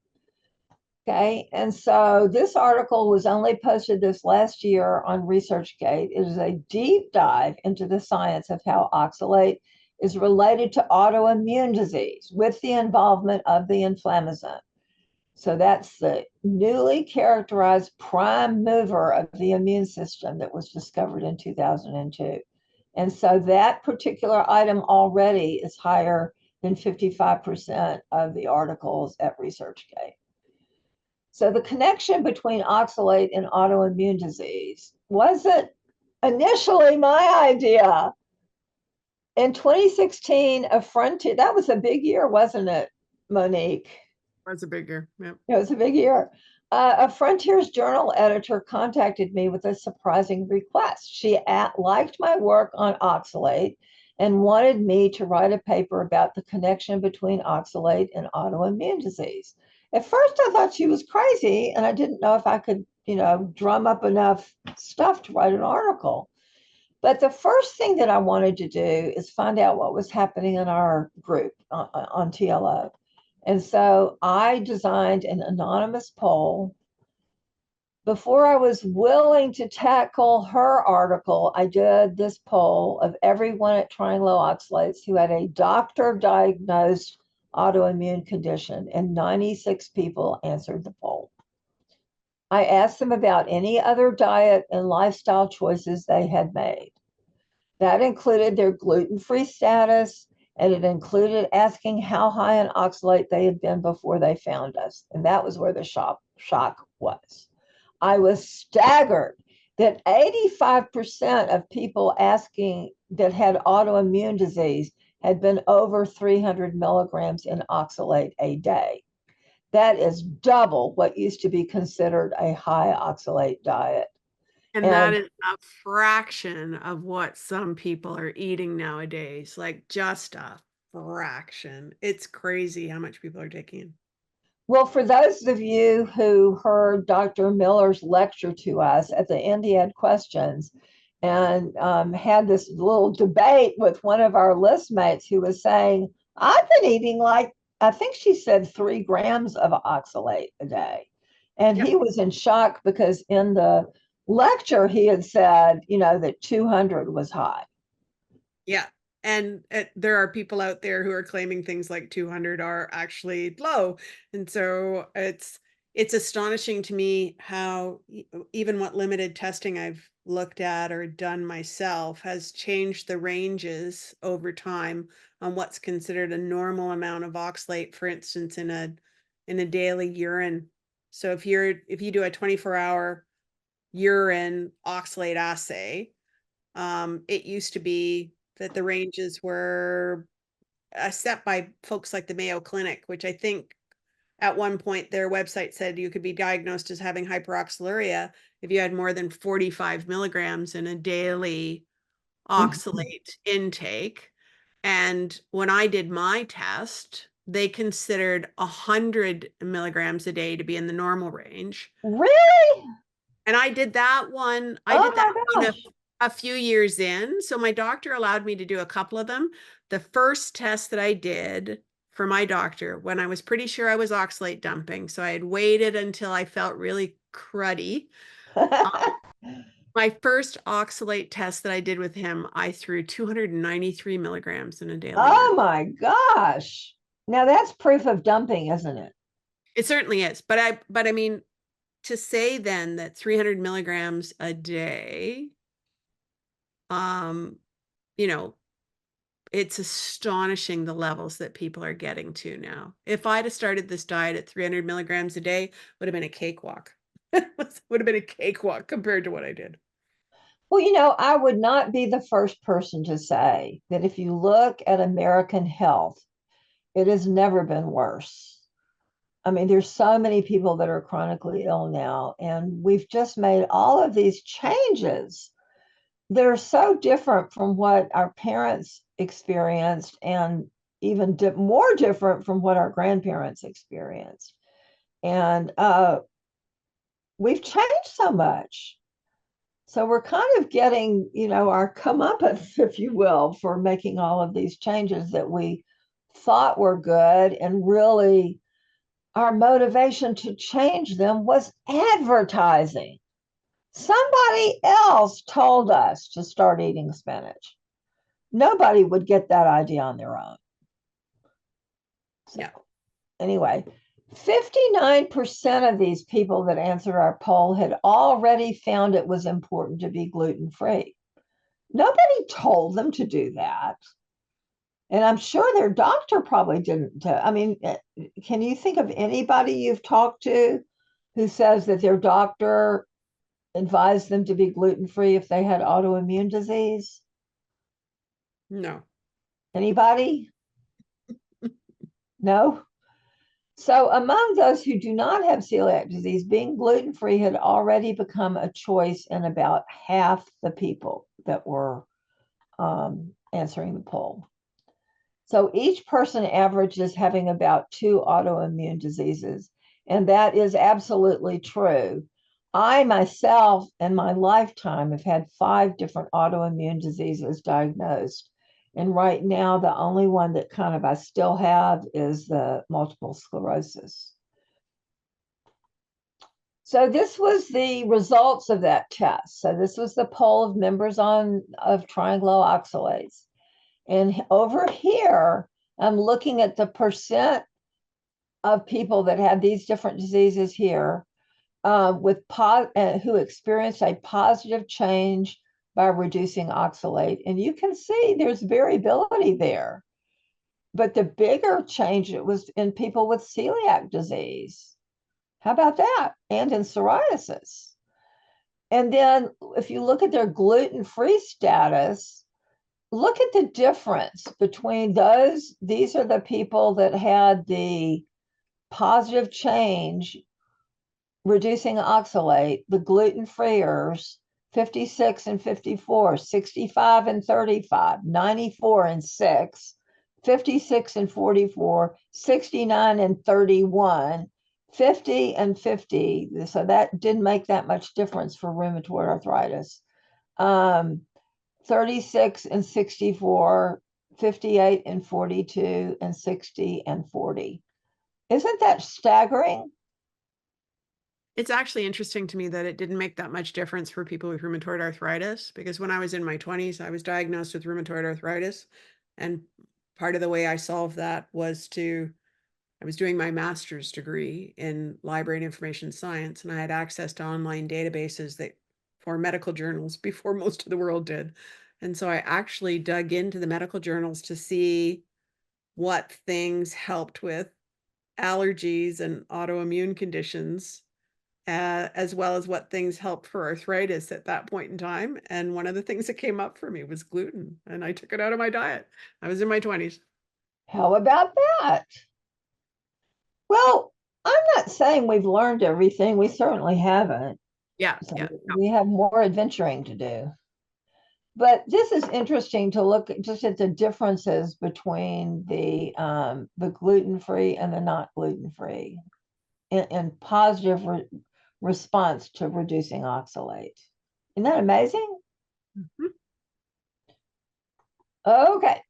Okay, and so this article was only posted this last year on ResearchGate. It is a deep dive into the science of how oxalate is related to autoimmune disease with the involvement of the inflammasome. So that's the newly characterized prime mover of the immune system that was discovered in 2002. And so that particular item already is higher than 55% of the articles at ResearchGate. So the connection between oxalate and autoimmune disease wasn't initially my idea. In 2016, that was a big year, wasn't it, Monique? That's a big year. Yeah. It was a big year. A Frontiers Journal editor contacted me with a surprising request. She liked my work on oxalate and wanted me to write a paper about the connection between oxalate and autoimmune disease. At first, I thought she was crazy, and I didn't know if I could, drum up enough stuff to write an article. But the first thing that I wanted to do is find out what was happening in our group on TLO. And so I designed an anonymous poll before I was willing to tackle her article, I did this poll of everyone at Trying Low Oxalates who had a doctor diagnosed autoimmune condition, and 96 people answered the poll. I asked them about any other diet and lifestyle choices they had made. That included their gluten-free status, and it included asking how high in oxalate they had been before they found us. And that was where the shock was. I was staggered that 85% of people asking that had autoimmune disease had been over 300 milligrams in oxalate a day. That is double what used to be considered a high oxalate diet. And that is a fraction of what some people are eating nowadays, like just a fraction. It's crazy how much people are taking. Well, for those of you who heard Dr. Miller's lecture to us, at the end he had questions and had this little debate with one of our list mates who was saying, I've been eating like, I think she said 3 grams of oxalate a day. And he was in shock because in the lecture he had said, that 200 was high. Yeah. And there are people out there who are claiming things like 200 are actually low. And so it's astonishing to me how even what limited testing I've looked at or done myself has changed the ranges over time on what's considered a normal amount of oxalate, for instance, in a daily urine. So if you do a 24-hour urine oxalate assay, it used to be that the ranges were set by folks like the Mayo Clinic, which I think at one point their website said you could be diagnosed as having hyperoxaluria if you had more than 45 milligrams in a daily oxalate intake. And when I did my test, they considered 100 milligrams a day to be in the normal range. Really? And I did that one. A few years in. So my doctor allowed me to do a couple of them. The first test that I did for my doctor, when I was pretty sure I was oxalate dumping, so I had waited until I felt really cruddy. My first oxalate test that I did with him, I threw 293 milligrams in a daily. Oh my gosh. Now that's proof of dumping, isn't it? It certainly is. But I mean, to say then that 300 milligrams a day, it's astonishing the levels that people are getting to now. If I'd have started this diet at 300 milligrams a day, would have been a cakewalk. Would have been a cakewalk compared to what I did. Well, I would not be the first person to say that if you look at American health, it has never been worse. I mean, there's so many people that are chronically ill now, and we've just made all of these changes. They're so different from what our parents experienced, and even more different from what our grandparents experienced. And we've changed so much. So we're kind of getting, our comeuppance, if you will, for making all of these changes that we thought were good, and really our motivation to change them was advertising. Somebody else told us to start eating spinach. Nobody would get that idea on their own. So, anyway, 59% of these people that answered our poll had already found it was important to be gluten-free. Nobody told them to do that. And I'm sure their doctor probably didn't. I mean, can you think of anybody you've talked to who says that their doctor advised them to be gluten-free if they had autoimmune disease? No. Anybody? No? So among those who do not have celiac disease, being gluten-free had already become a choice in about half the people that were answering the poll. So each person averages having about 2 autoimmune diseases, and that is absolutely true. I myself, in my lifetime, have had 5 different autoimmune diseases diagnosed. And right now, the only one that kind of I still have is the multiple sclerosis. So this was the results of that test. So this was the poll of members of triangular oxalates. And over here, I'm looking at the percent of people that had these different diseases here who experienced a positive change by reducing oxalate. And you can see there's variability there. But the bigger change was in people with celiac disease. How about that? And in psoriasis. And then if you look at their gluten-free status, look at the difference between those. These are the people that had the positive change reducing oxalate, the gluten-freers, 56 and 54, 65 and 35, 94 and 6, 56 and 44, 69 and 31, 50 and 50. So that didn't make that much difference for rheumatoid arthritis. 36 and 64, 58 and 42, and 60 and 40. Isn't that staggering? It's actually interesting to me that it didn't make that much difference for people with rheumatoid arthritis, because when I was in my 20s, I was diagnosed with rheumatoid arthritis. And part of the way I solved that was I was doing my master's degree in library and information science, and I had access to online databases for medical journals before most of the world did. And so I actually dug into the medical journals to see what things helped with allergies and autoimmune conditions, as well as what things helped for arthritis at that point in time. And one of the things that came up for me was gluten, and I took it out of my diet. I was in my 20s. How about that? Well, I'm not saying we've learned everything. We certainly haven't. Yeah, So yeah. we have more adventuring to do. But this is interesting to look just at the differences between the gluten-free and the not gluten-free in positive response to reducing oxalate. Isn't that amazing? Mhm. Okay.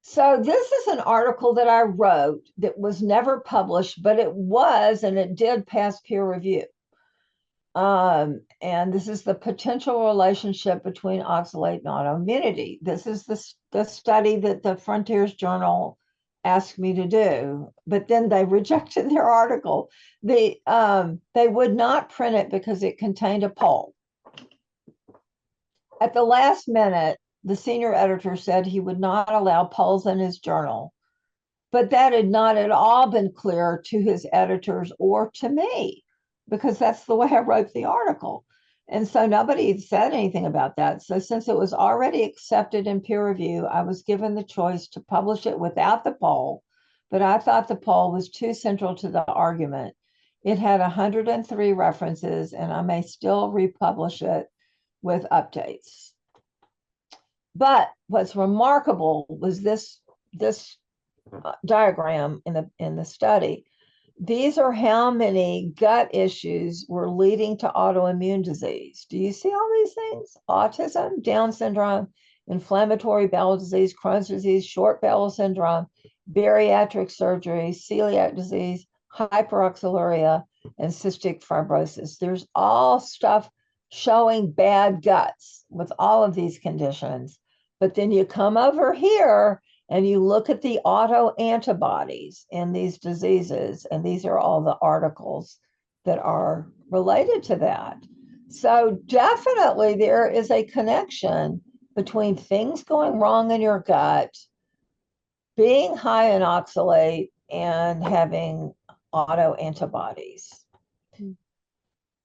So this is an article that I wrote that was never published, but and it did pass peer review. And this is the potential relationship between oxalate and autoimmunity. This is the study that the Frontiers Journal asked me to do, but then they rejected their article. They would not print it because it contained a poll. At the last minute, the senior editor said he would not allow polls in his journal, but that had not at all been clear to his editors or to me, because that's the way I wrote the article. And so nobody said anything about that. So since it was already accepted in peer review, I was given the choice to publish it without the poll, but I thought the poll was too central to the argument. It had 103 references, and I may still republish it with updates. But what's remarkable was this diagram in the study. These are how many gut issues were leading to autoimmune disease. Do you see all these things? Autism, Down syndrome, inflammatory bowel disease, Crohn's disease, short bowel syndrome, bariatric surgery, celiac disease, hyperoxaluria, and cystic fibrosis. There's all stuff showing bad guts with all of these conditions. But then you come over here and you look at the autoantibodies in these diseases, and these are all the articles that are related to that. So definitely there is a connection between things going wrong in your gut, being high in oxalate, and having autoantibodies.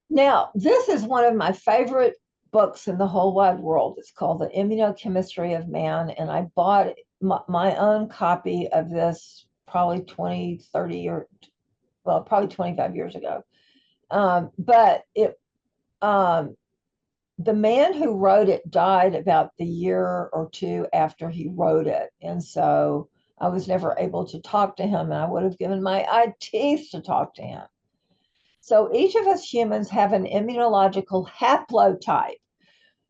Now, this is one of my favorite books in the whole wide world. It's called The Immunochemistry of Man, and I bought my own copy of this probably 20, 30 or, well, probably 25 years ago. But the man who wrote it died about the year or two after he wrote it. And so I was never able to talk to him, and I would have given my teeth to talk to him. So each of us humans have an immunological haplotype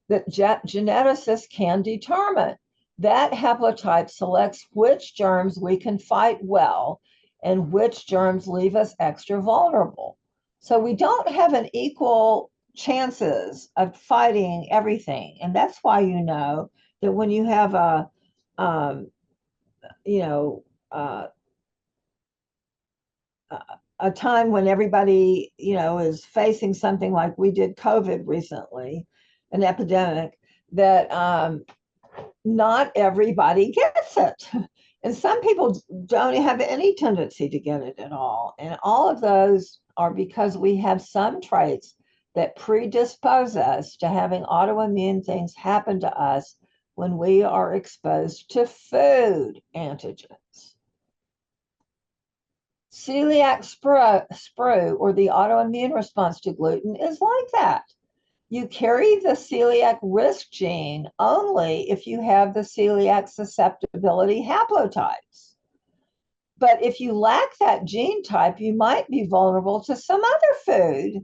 that geneticists can determine. That haplotype selects which germs we can fight well and which germs leave us extra vulnerable. So we don't have an equal chances of fighting everything. And that's why you know that when you have um, you know, a time when everybody, is facing something like we did COVID recently, an epidemic, that not everybody gets it. And some people don't have any tendency to get it at all. And all of those are because we have some traits that predispose us to having autoimmune things happen to us when we are exposed to food antigens. Celiac sprue, or the autoimmune response to gluten, is like that. You carry the celiac risk gene only if you have the celiac susceptibility haplotypes. But if you lack that gene type, you might be vulnerable to some other food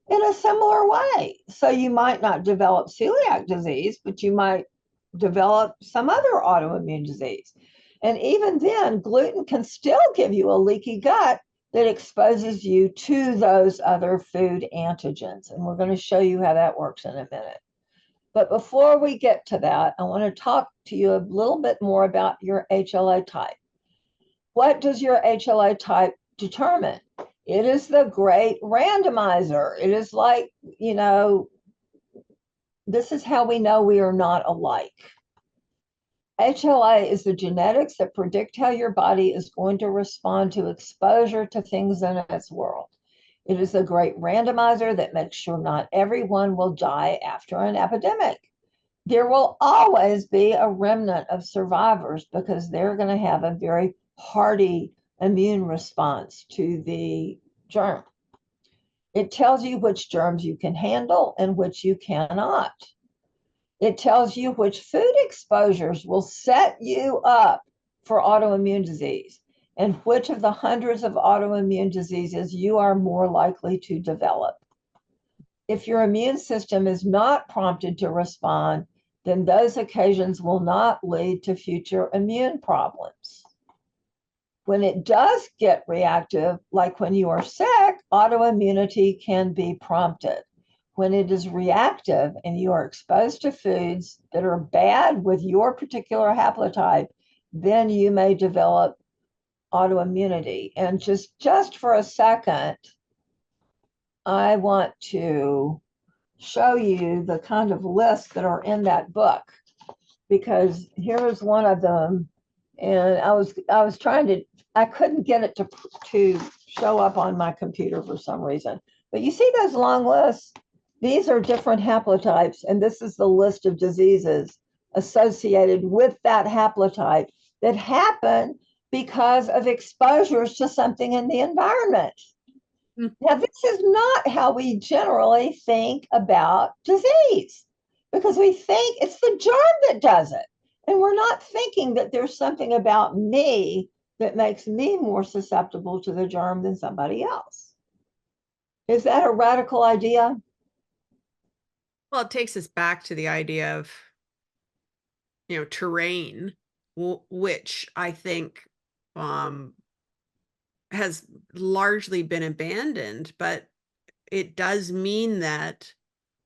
in a similar way. So you might not develop celiac disease, but you might develop some other autoimmune disease. And even then, gluten can still give you a leaky gut that exposes you to those other food antigens. And we're going to show you how that works in a minute. But before we get to that, I want to talk to you a little bit more about your HLA type. What does your HLA type determine? It is the great randomizer. It is like, this is how we know we are not alike. HLA is the genetics that predict how your body is going to respond to exposure to things in its world. It is the great randomizer that makes sure not everyone will die after an epidemic. There will always be a remnant of survivors because they're going to have a very hardy immune response to the germ. It tells you which germs you can handle and which you cannot. It tells you which food exposures will set you up for autoimmune disease and which of the hundreds of autoimmune diseases you are more likely to develop. If your immune system is not prompted to respond, then those occasions will not lead to future immune problems. When it does get reactive, like when you are sick, autoimmunity can be prompted. When it is reactive and you are exposed to foods that are bad with your particular haplotype, then you may develop autoimmunity. And just for a second, I want to show you the kind of lists that are in that book, because here is one of them. And I was trying to, I couldn't get it to show up on my computer for some reason. But you see those long lists? These are different haplotypes, and this is the list of diseases associated with that haplotype that happen because of exposures to something in the environment. Now, this is not how we generally think about disease, because we think it's the germ that does it. And we're not thinking that there's something about me that makes me more susceptible to the germ than somebody else. Is that a radical idea? Well, it takes us back to the idea of, terrain, which I think has largely been abandoned, but it does mean that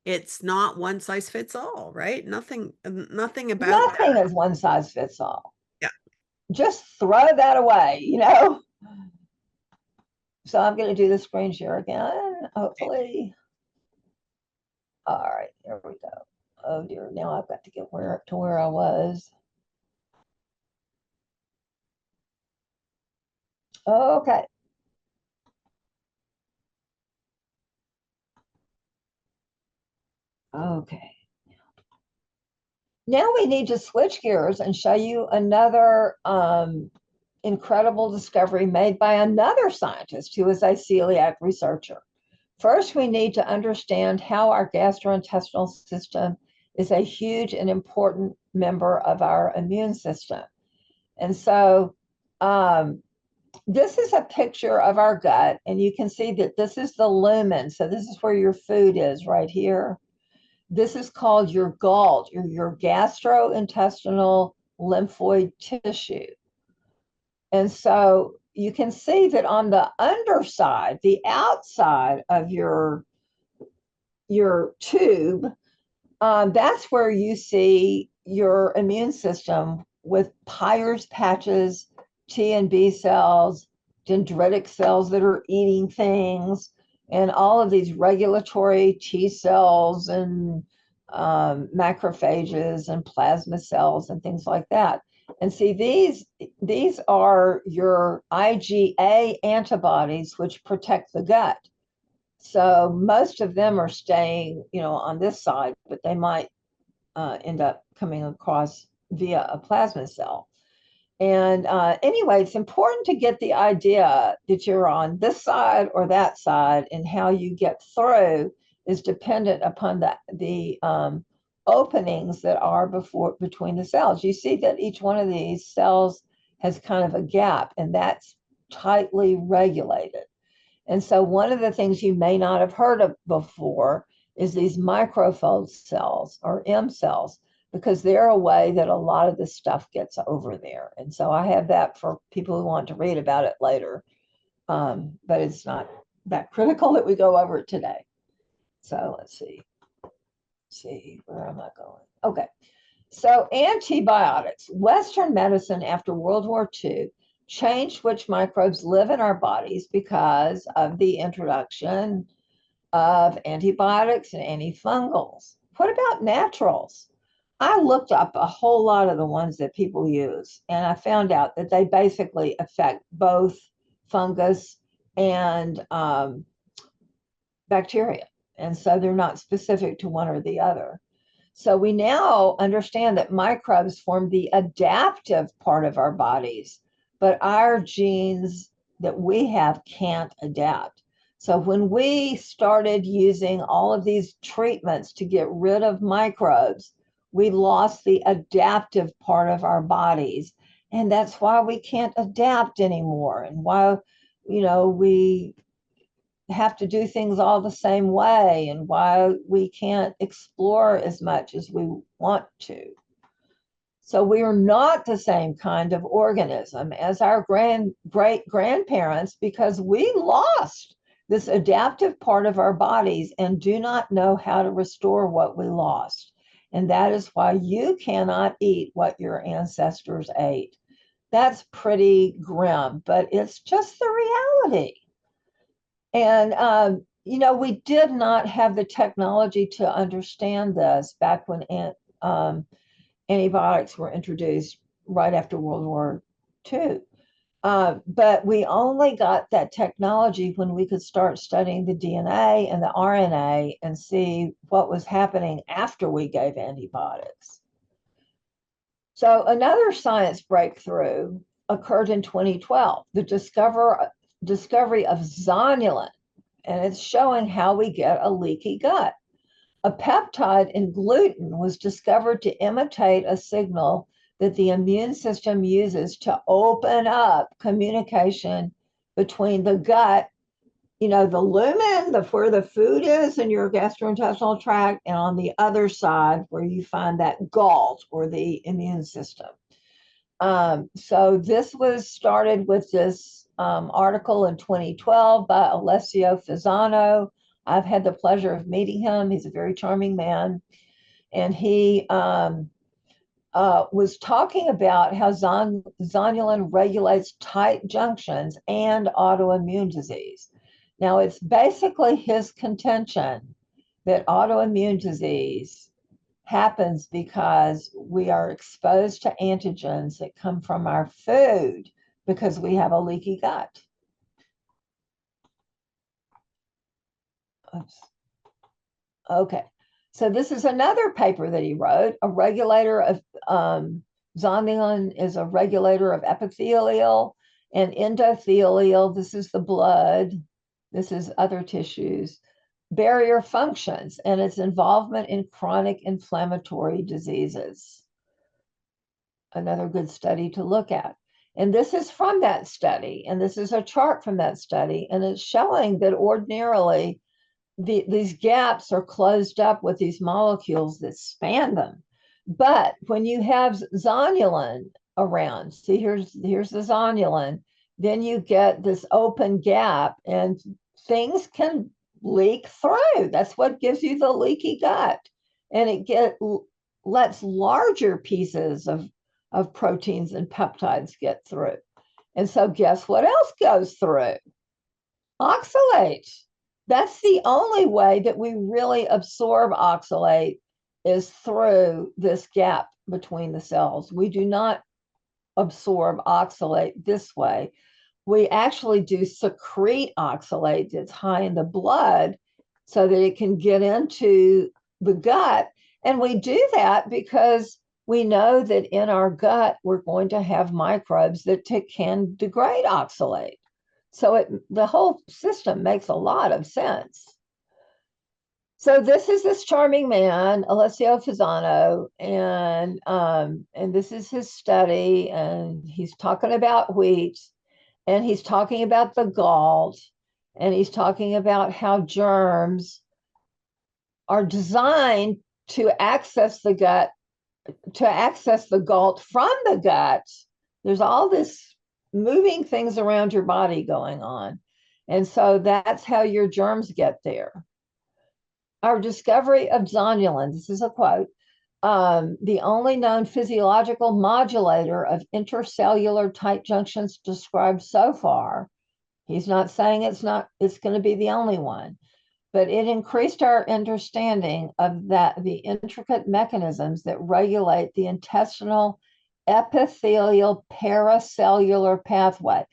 it's not one size fits all, right? Nothing about Nothing that. is one size fits all. Yeah. Just throw that away, So I'm going to do the screen share again, hopefully. All right, here we go. Oh dear, now I've got to get to where I was. Okay. Okay. Now we need to switch gears and show you another incredible discovery made by another scientist who is a celiac researcher. First, we need to understand how our gastrointestinal system is a huge and important member of our immune system. And so this is a picture of our gut, and you can see that this is the lumen. So this is where your food is right here. This is called your GALT, your gastrointestinal lymphoid tissue. And so, you can see that on the underside, the outside of your tube, that's where you see your immune system with Peyer's patches, T and B cells, dendritic cells that are eating things, and all of these regulatory T cells and macrophages and plasma cells and things like that. And see, these are your IgA antibodies, which protect the gut. So most of them are staying, on this side, but they might end up coming across via a plasma cell. And anyway, it's important to get the idea that you're on this side or that side, and how you get through is dependent upon the openings that are between the cells. You see that each one of these cells has kind of a gap, and that's tightly regulated. And so one of the things you may not have heard of before is these microfold cells, or M cells, because they're a way that a lot of this stuff gets over there. And so I have that for people who want to read about it later, but it's not that critical that we go over it today. So let's see, where am I going? Okay, so antibiotics. Western medicine after World War II changed which microbes live in our bodies because of the introduction of antibiotics and antifungals. What about naturals? I looked up a whole lot of the ones that people use, and I found out that they basically affect both fungus and bacteria. And so they're not specific to one or the other. So we now understand that microbes form the adaptive part of our bodies, but our genes that we have can't adapt. So when we started using all of these treatments to get rid of microbes, we lost the adaptive part of our bodies. And that's why we can't adapt anymore, and why, we have to do things all the same way, and why we can't explore as much as we want to. So we are not the same kind of organism as our great-grandparents, because we lost this adaptive part of our bodies and do not know how to restore what we lost. And that is why you cannot eat what your ancestors ate. That's pretty grim, but it's just the reality. And, we did not have the technology to understand this back when antibiotics were introduced right after World War II. But we only got that technology when we could start studying the DNA and the RNA and see what was happening after we gave antibiotics. So another science breakthrough occurred in 2012, the discovery of zonulin, and it's showing how we get a leaky gut. A peptide in gluten was discovered to imitate a signal that the immune system uses to open up communication between the gut, the lumen, where the food is in your gastrointestinal tract, and on the other side where you find that gall, or the immune system. So this was started with this article in 2012 by Alessio Fasano. I've had the pleasure of meeting him. He's a very charming man. And he was talking about how zonulin regulates tight junctions and autoimmune disease. Now, it's basically his contention that autoimmune disease happens because we are exposed to antigens that come from our food because we have a leaky gut. Oops. Okay, so this is another paper that he wrote. A regulator of zonulin is a regulator of epithelial and endothelial. This is the blood. This is other tissues. Barrier functions and its involvement in chronic inflammatory diseases. Another good study to look at. And this is from that study, and this is a chart from that study, and it's showing that ordinarily these gaps are closed up with these molecules that span them. But when you have zonulin around, see, here's the zonulin, then you get this open gap and things can leak through. That's what gives you the leaky gut. And it lets larger pieces of proteins and peptides get through. And so guess what else goes through? Oxalate. That's the only way that we really absorb oxalate is through this gap between the cells. We do not absorb oxalate this way. We actually do secrete oxalate that's high in the blood so that it can get into the gut. And we do that because we know that in our gut, we're going to have microbes that can degrade oxalate. So the whole system makes a lot of sense. So this is this charming man, Alessio Fasano, and this is his study, and he's talking about wheat, and he's talking about the gall, and he's talking about how germs are designed to access the gut, to access the gall from the gut. There's all this moving things around your body going on. And so that's how your germs get there. Our discovery of zonulin, this is a quote, the only known physiological modulator of intercellular tight junctions described so far. He's not saying it's going to be the only one, but it increased our understanding of the intricate mechanisms that regulate the intestinal epithelial paracellular pathway.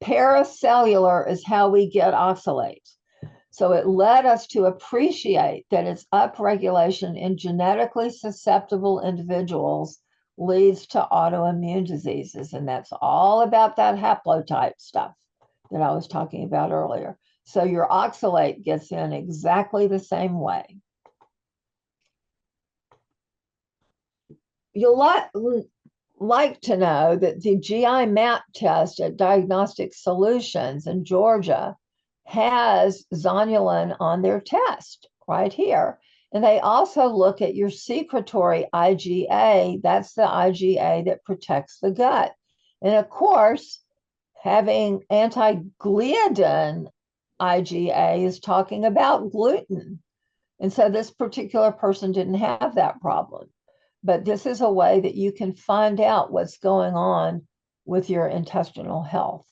Paracellular is how we get oxalate. So it led us to appreciate that its upregulation in genetically susceptible individuals leads to autoimmune diseases. And that's all about that haplotype stuff that I was talking about earlier. So your oxalate gets in exactly the same way. You'll like to know that the GI map test at Diagnostic Solutions in Georgia has zonulin on their test right here. And they also look at your secretory IgA. That's the IgA that protects the gut. And of course, having anti-gliadin IgA is talking about gluten. And so this particular person didn't have that problem. But this is a way that you can find out what's going on with your intestinal health.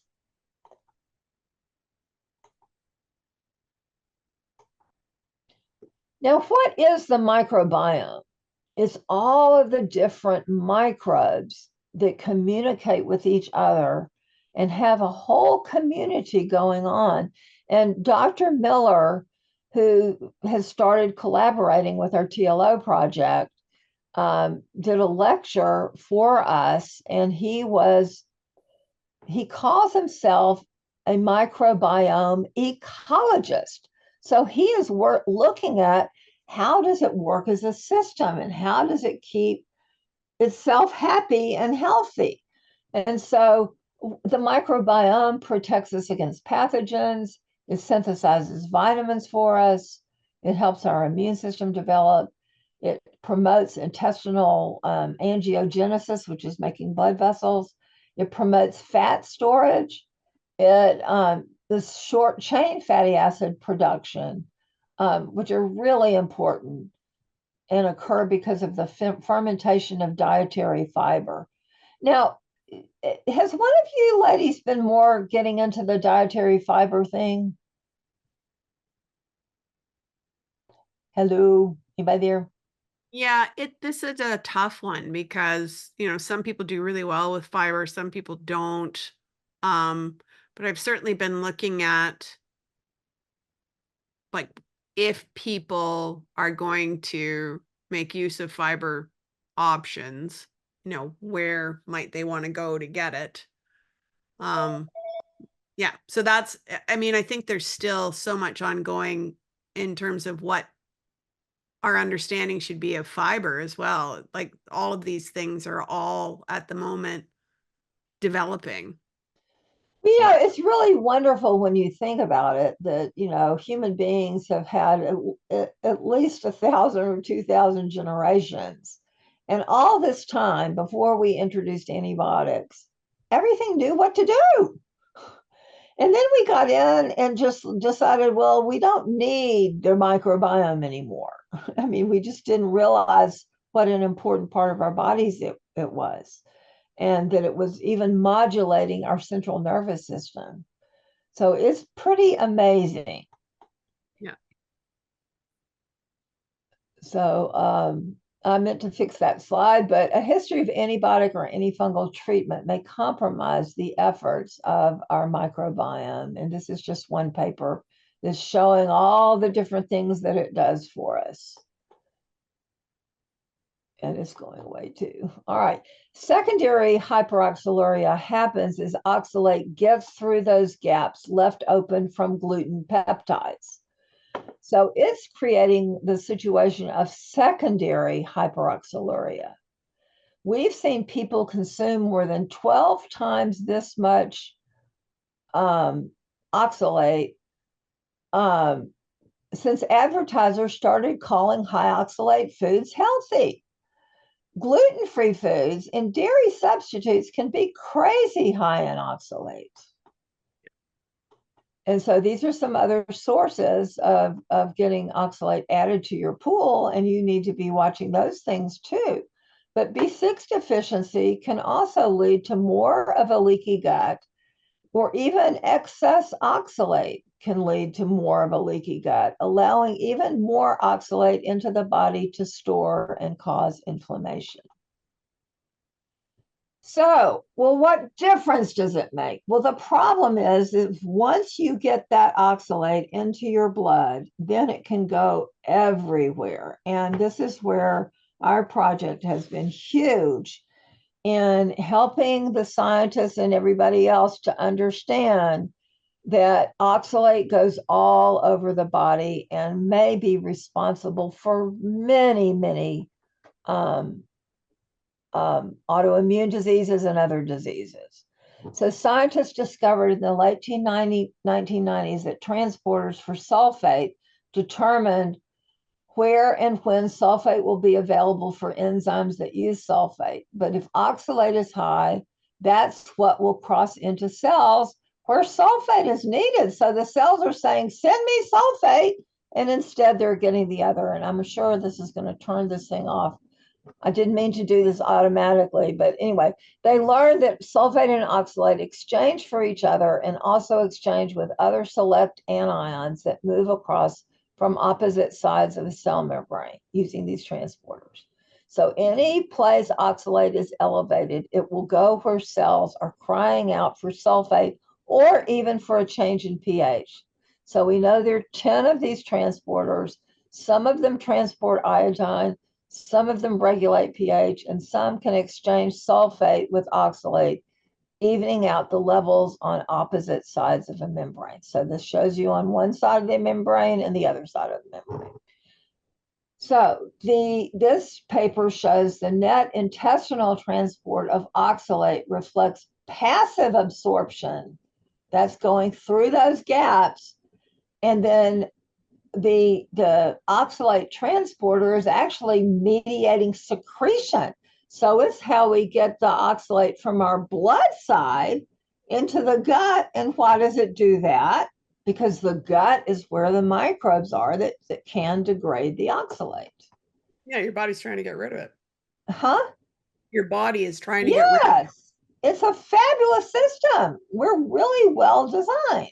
Now, what is the microbiome? It's all of the different microbes that communicate with each other and have a whole community going on. And Dr. Miller, who has started collaborating with our TLO project, did a lecture for us, and he calls himself a microbiome ecologist. So he is looking at how does it work as a system and how does it keep itself happy and healthy. And so the microbiome protects us against pathogens. It synthesizes vitamins for us. It helps our immune system develop. It promotes intestinal angiogenesis, which is making blood vessels. It promotes fat storage. This short chain fatty acid production, which are really important and occur because of the fermentation of dietary fiber. Now, has one of you ladies been more getting into the dietary fiber thing? Hello, anybody there? Yeah, this is a tough one because, some people do really well with fiber, some people don't. But I've certainly been looking at like if people are going to make use of fiber options, where might they want to go to get it? Yeah, so I think there's still so much ongoing in terms of what our understanding should be of fiber as well. Like all of these things are all at the moment developing. It's really wonderful when you think about it that, human beings have had at least 1,000 or 2,000 generations. And all this time before we introduced antibiotics, everything knew what to do. And then we got in and just decided, well, we don't need the microbiome anymore. I mean, we just didn't realize what an important part of our bodies it was, and that it was even modulating our central nervous system. So it's pretty amazing. Yeah. So I meant to fix that slide, but a history of antibiotic or antifungal treatment may compromise the efforts of our microbiome. And this is just one paper that's showing all the different things that it does for us. And it's going away too. All right. Secondary hyperoxaluria happens as oxalate gets through those gaps left open from gluten peptides. So it's creating the situation of secondary hyperoxaluria. We've seen people consume more than 12 times this much oxalate since advertisers started calling high oxalate foods healthy. Gluten-free foods and dairy substitutes can be crazy high in oxalate. And so these are some other sources of getting oxalate added to your pool, and you need to be watching those things too. But B6 deficiency can also lead to more of a leaky gut, or even excess oxalate can lead to more of a leaky gut, allowing even more oxalate into the body to store and cause inflammation. So, well, what difference does it make? Well, the problem is if once you get that oxalate into your blood, then it can go everywhere. And this is where our project has been huge in helping the scientists and everybody else to understand that oxalate goes all over the body and may be responsible for many, many autoimmune diseases and other diseases. So scientists discovered in the late 1990s that transporters for sulfate determined where and when sulfate will be available for enzymes that use sulfate. But if oxalate is high, that's what will cross into cells where sulfate is needed. So the cells are saying, send me sulfate, and instead they're getting the other. And I'm sure this is going to turn this thing off. I didn't mean to do this automatically, but anyway, they learned that sulfate and oxalate exchange for each other and also exchange with other select anions that move across from opposite sides of the cell membrane using these transporters. So any place oxalate is elevated, it will go where cells are crying out for sulfate or even for a change in pH. So we know there are 10 of these transporters. Some of them transport iodine, some of them regulate pH, and some can exchange sulfate with oxalate, evening out the levels on opposite sides of a membrane. So this shows you on one side of the membrane and the other side of the membrane. So this paper shows the net intestinal transport of oxalate reflects passive absorption that's going through those gaps, and then the oxalate transporter is actually mediating secretion. So it's how we get the oxalate from our blood side into the gut. And why does it do that? Because the gut is where the microbes are that can degrade the oxalate. Yeah, your body's trying to get rid of it. Huh? Your body is trying to get rid of it. Yes, it's a fabulous system. We're really well designed.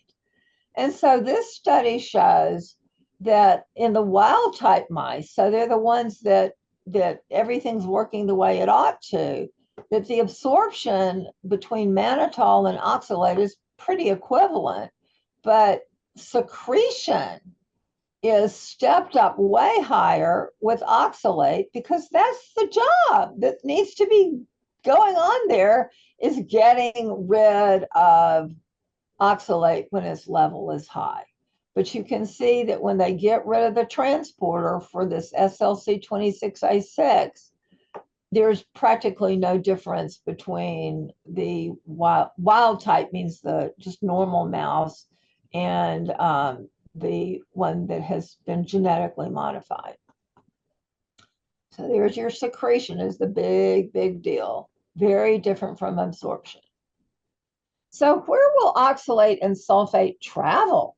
And so this study shows that in the wild type mice, so they're the ones that everything's working the way it ought to, that the absorption between mannitol and oxalate is pretty equivalent, but secretion is stepped up way higher with oxalate because that's the job that needs to be going on there, is getting rid of oxalate when its level is high. But you can see that when they get rid of the transporter for this SLC26A6, there's practically no difference between the wild type, means the just normal mouse, and the one that has been genetically modified. So there's your secretion, is the big deal. Very different from absorption. So where will oxalate and sulfate travel?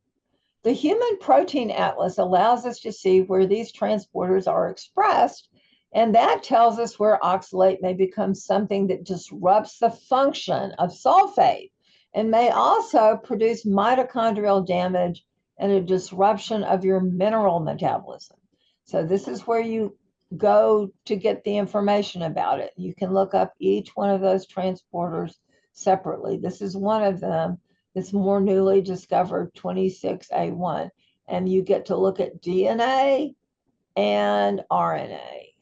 The Human Protein Atlas allows us to see where these transporters are expressed, and that tells us where oxalate may become something that disrupts the function of sulfate and may also produce mitochondrial damage and a disruption of your mineral metabolism. So this is where you go to get the information about it. You can look up each one of those transporters separately. This is one of them. It's more newly discovered 26A1, and you get to look at DNA and RNA.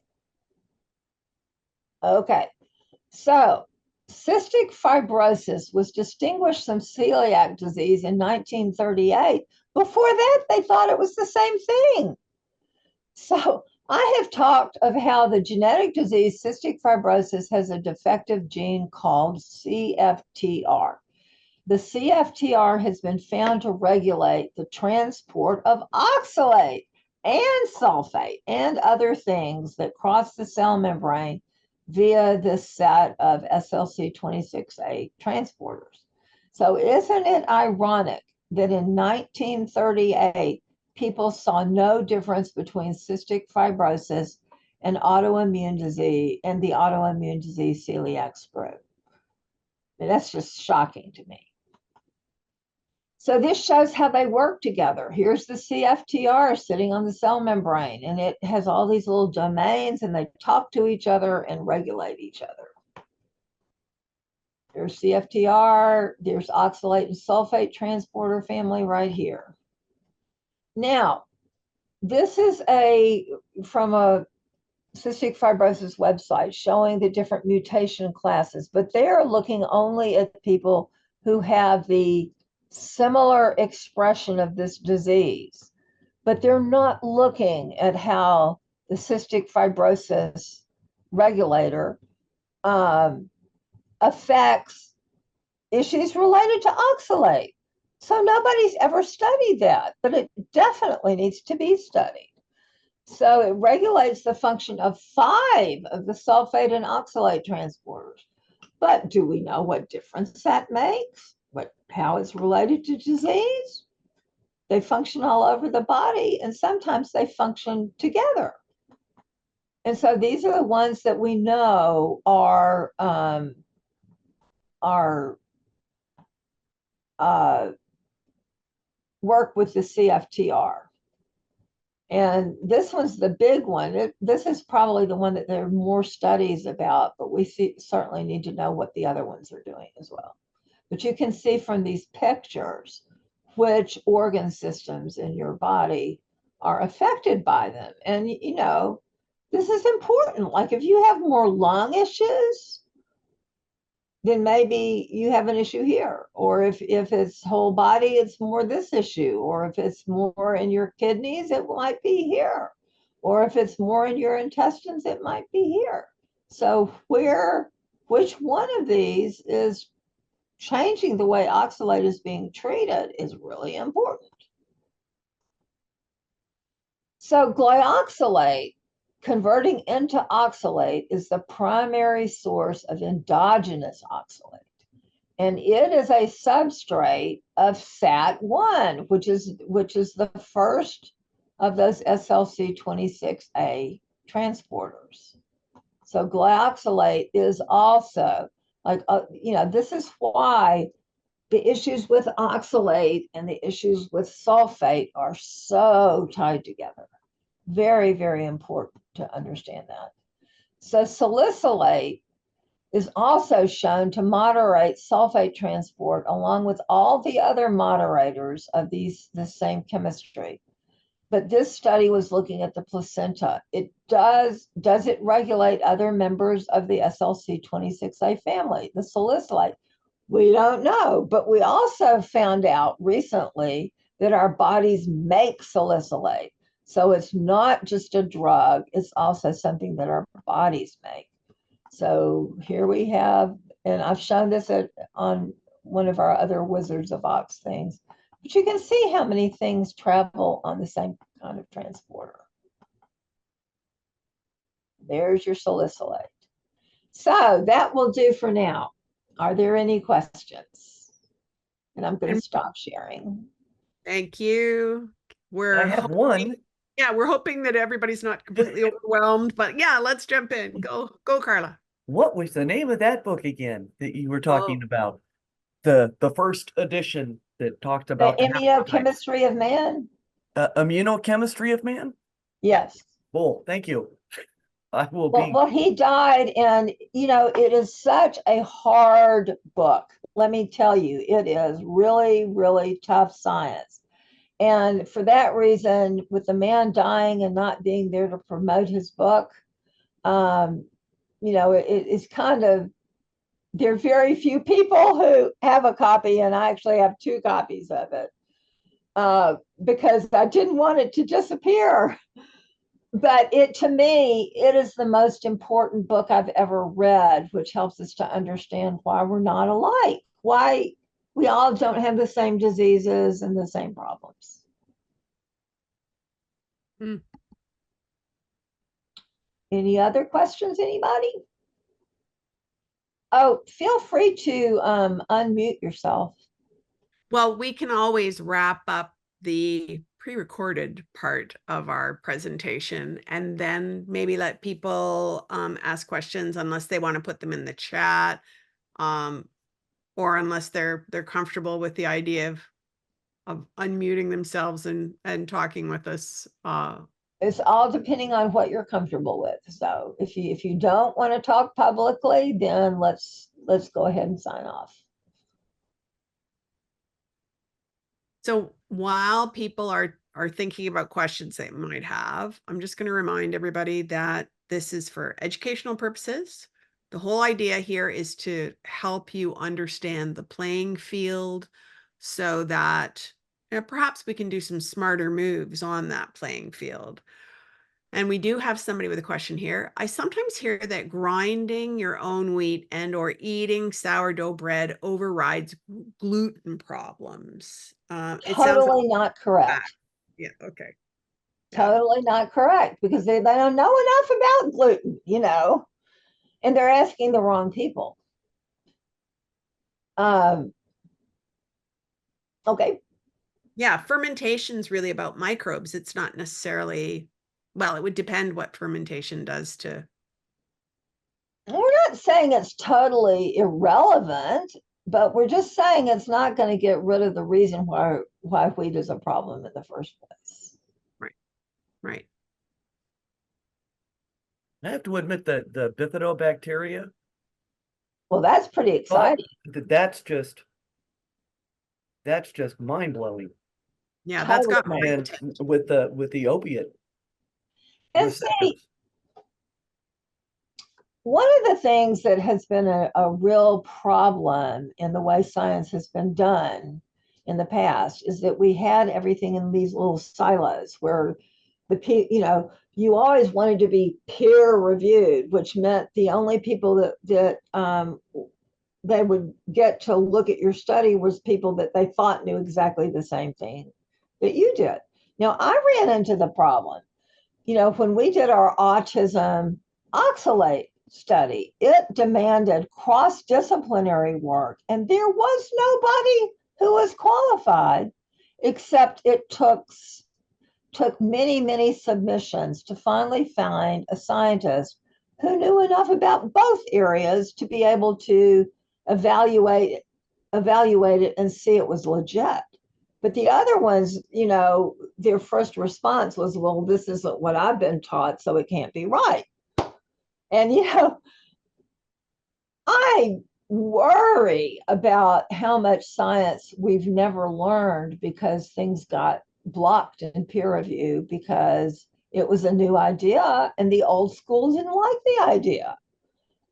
Okay, so cystic fibrosis was distinguished from celiac disease in 1938. Before that, they thought it was the same thing. So I have talked of how the genetic disease cystic fibrosis has a defective gene called CFTR. The CFTR has been found to regulate the transport of oxalate and sulfate and other things that cross the cell membrane via this set of SLC26A transporters. So isn't it ironic that in 1938, people saw no difference between cystic fibrosis and autoimmune disease and the autoimmune disease celiac spread? That's just shocking to me. So this shows how they work together. Here's the CFTR sitting on the cell membrane, and it has all these little domains, and they talk to each other and regulate each other. There's CFTR, there's oxalate and sulfate transporter family right here. Now, this is from a cystic fibrosis website showing the different mutation classes, but they're looking only at people who have the similar expression of this disease, but they're not looking at how the cystic fibrosis regulator affects issues related to oxalate. So nobody's ever studied that, but it definitely needs to be studied. So it regulates the function of 5 of the sulfate and oxalate transporters. But do we know what difference that makes? How it's related to disease? They function all over the body, and sometimes they function together. And so these are the ones that we know are work with the CFTR. And this one's the big one. This is probably the one that there are more studies about, but we certainly need to know what the other ones are doing as well. But you can see from these pictures which organ systems in your body are affected by them. And, you know, this is important. Like if you have more lung issues, then maybe you have an issue here. Or if it's whole body, it's more this issue. Or if it's more in your kidneys, it might be here. Or if it's more in your intestines, it might be here. So which one of these is changing the way oxalate is being treated is really important. So glyoxylate, converting into oxalate, is the primary source of endogenous oxalate. And it is a substrate of SAT1, which is the first of those SLC26A transporters. So glyoxylate is also this is why the issues with oxalate and the issues with sulfate are so tied together. Very, very important to understand that. So salicylate is also shown to moderate sulfate transport along with all the other moderators of the same chemistry. But this study was looking at the placenta. Does it regulate other members of the SLC26A family, the salicylate? We don't know, but we also found out recently that our bodies make salicylate. So it's not just a drug, it's also something that our bodies make. So here we have, and I've shown this on one of our other Wizards of Ox things, but you can see how many things travel on the same kind of transporter. There's your salicylate. So that will do for now. Are there any questions? And I'm going to And- stop sharing. Thank you. I have one. Yeah, we're hoping that everybody's not completely overwhelmed, but yeah, let's jump in. Go, Carla. What was the name of that book again that you were talking Oh. about? The first edition that talked The about immunochemistry of man? immunochemistry of man? Yes. Cool, thank you. I will Well, be. well, he died, and it is such a hard book. Let me tell you, it is really, really tough science. And for that reason, with the man dying and not being there to promote his book, it's kind of, there are very few people who have a copy, and I actually have 2 copies of it because I didn't want it to disappear. But to me, it is the most important book I've ever read, which helps us to understand why we're not alike, why we all don't have the same diseases and the same problems. Mm. Any other questions, anybody? Oh, feel free to unmute yourself. Well, we can always wrap up the pre-recorded part of our presentation and then maybe let people ask questions unless they want to put them in the chat, or unless they're comfortable with the idea of unmuting themselves and talking with us. It's all depending on what you're comfortable with. So if you don't want to talk publicly, then let's go ahead and sign off. So while people are thinking about questions they might have, I'm just going to remind everybody that this is for educational purposes. The whole idea here is to help you understand the playing field so that perhaps we can do some smarter moves on that playing field. And we do have somebody with a question here. I sometimes hear that grinding your own wheat and or eating sourdough bread overrides gluten problems. It sounds Totally not correct. yeah, okay. Totally not correct, because they don't know enough about gluten, and they're asking the wrong people. Okay. Yeah, fermentation is really about microbes. It's not necessarily, well, it would depend what fermentation does to. We're not saying it's totally irrelevant, but we're just saying it's not going to get rid of the reason why wheat is a problem in the first place. Right. I have to admit that the bifidobacteria, Well, that's pretty exciting. that's just mind-blowing. Yeah, that's got Totally. my And attention. with the opiate And see, receptors. one of the things that has been a real problem in the way science has been done in the past is that we had everything in these little silos where you always wanted to be peer reviewed, which meant the only people that they would get to look at your study was people that they thought knew exactly the same thing that you did. Now, I ran into the problem, when we did our autism oxalate study, it demanded cross-disciplinary work, and there was nobody who was qualified, except it took many, many submissions to finally find a scientist who knew enough about both areas to be able to evaluate it and see it was legit. But the other ones, their first response was, well, this isn't what I've been taught, so it can't be right. And, I worry about how much science we've never learned because things got blocked in peer review because it was a new idea and the old school didn't like the idea.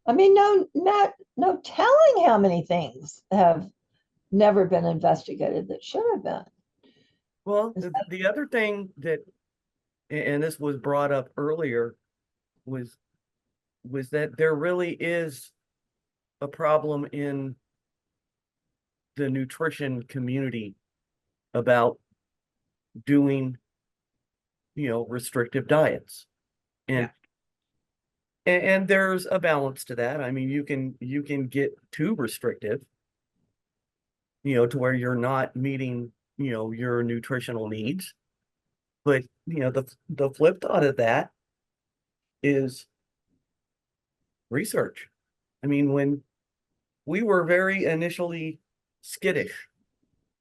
I mean, no telling how many things have never been investigated that should have been. Well, the other thing that, and this was brought up earlier, was that there really is a problem in the nutrition community about doing, restrictive diets. And and there's a balance to that. I mean, you can get too restrictive to where you're not meeting, your nutritional needs. But, the flip side of that is research. I mean, when we were very initially skittish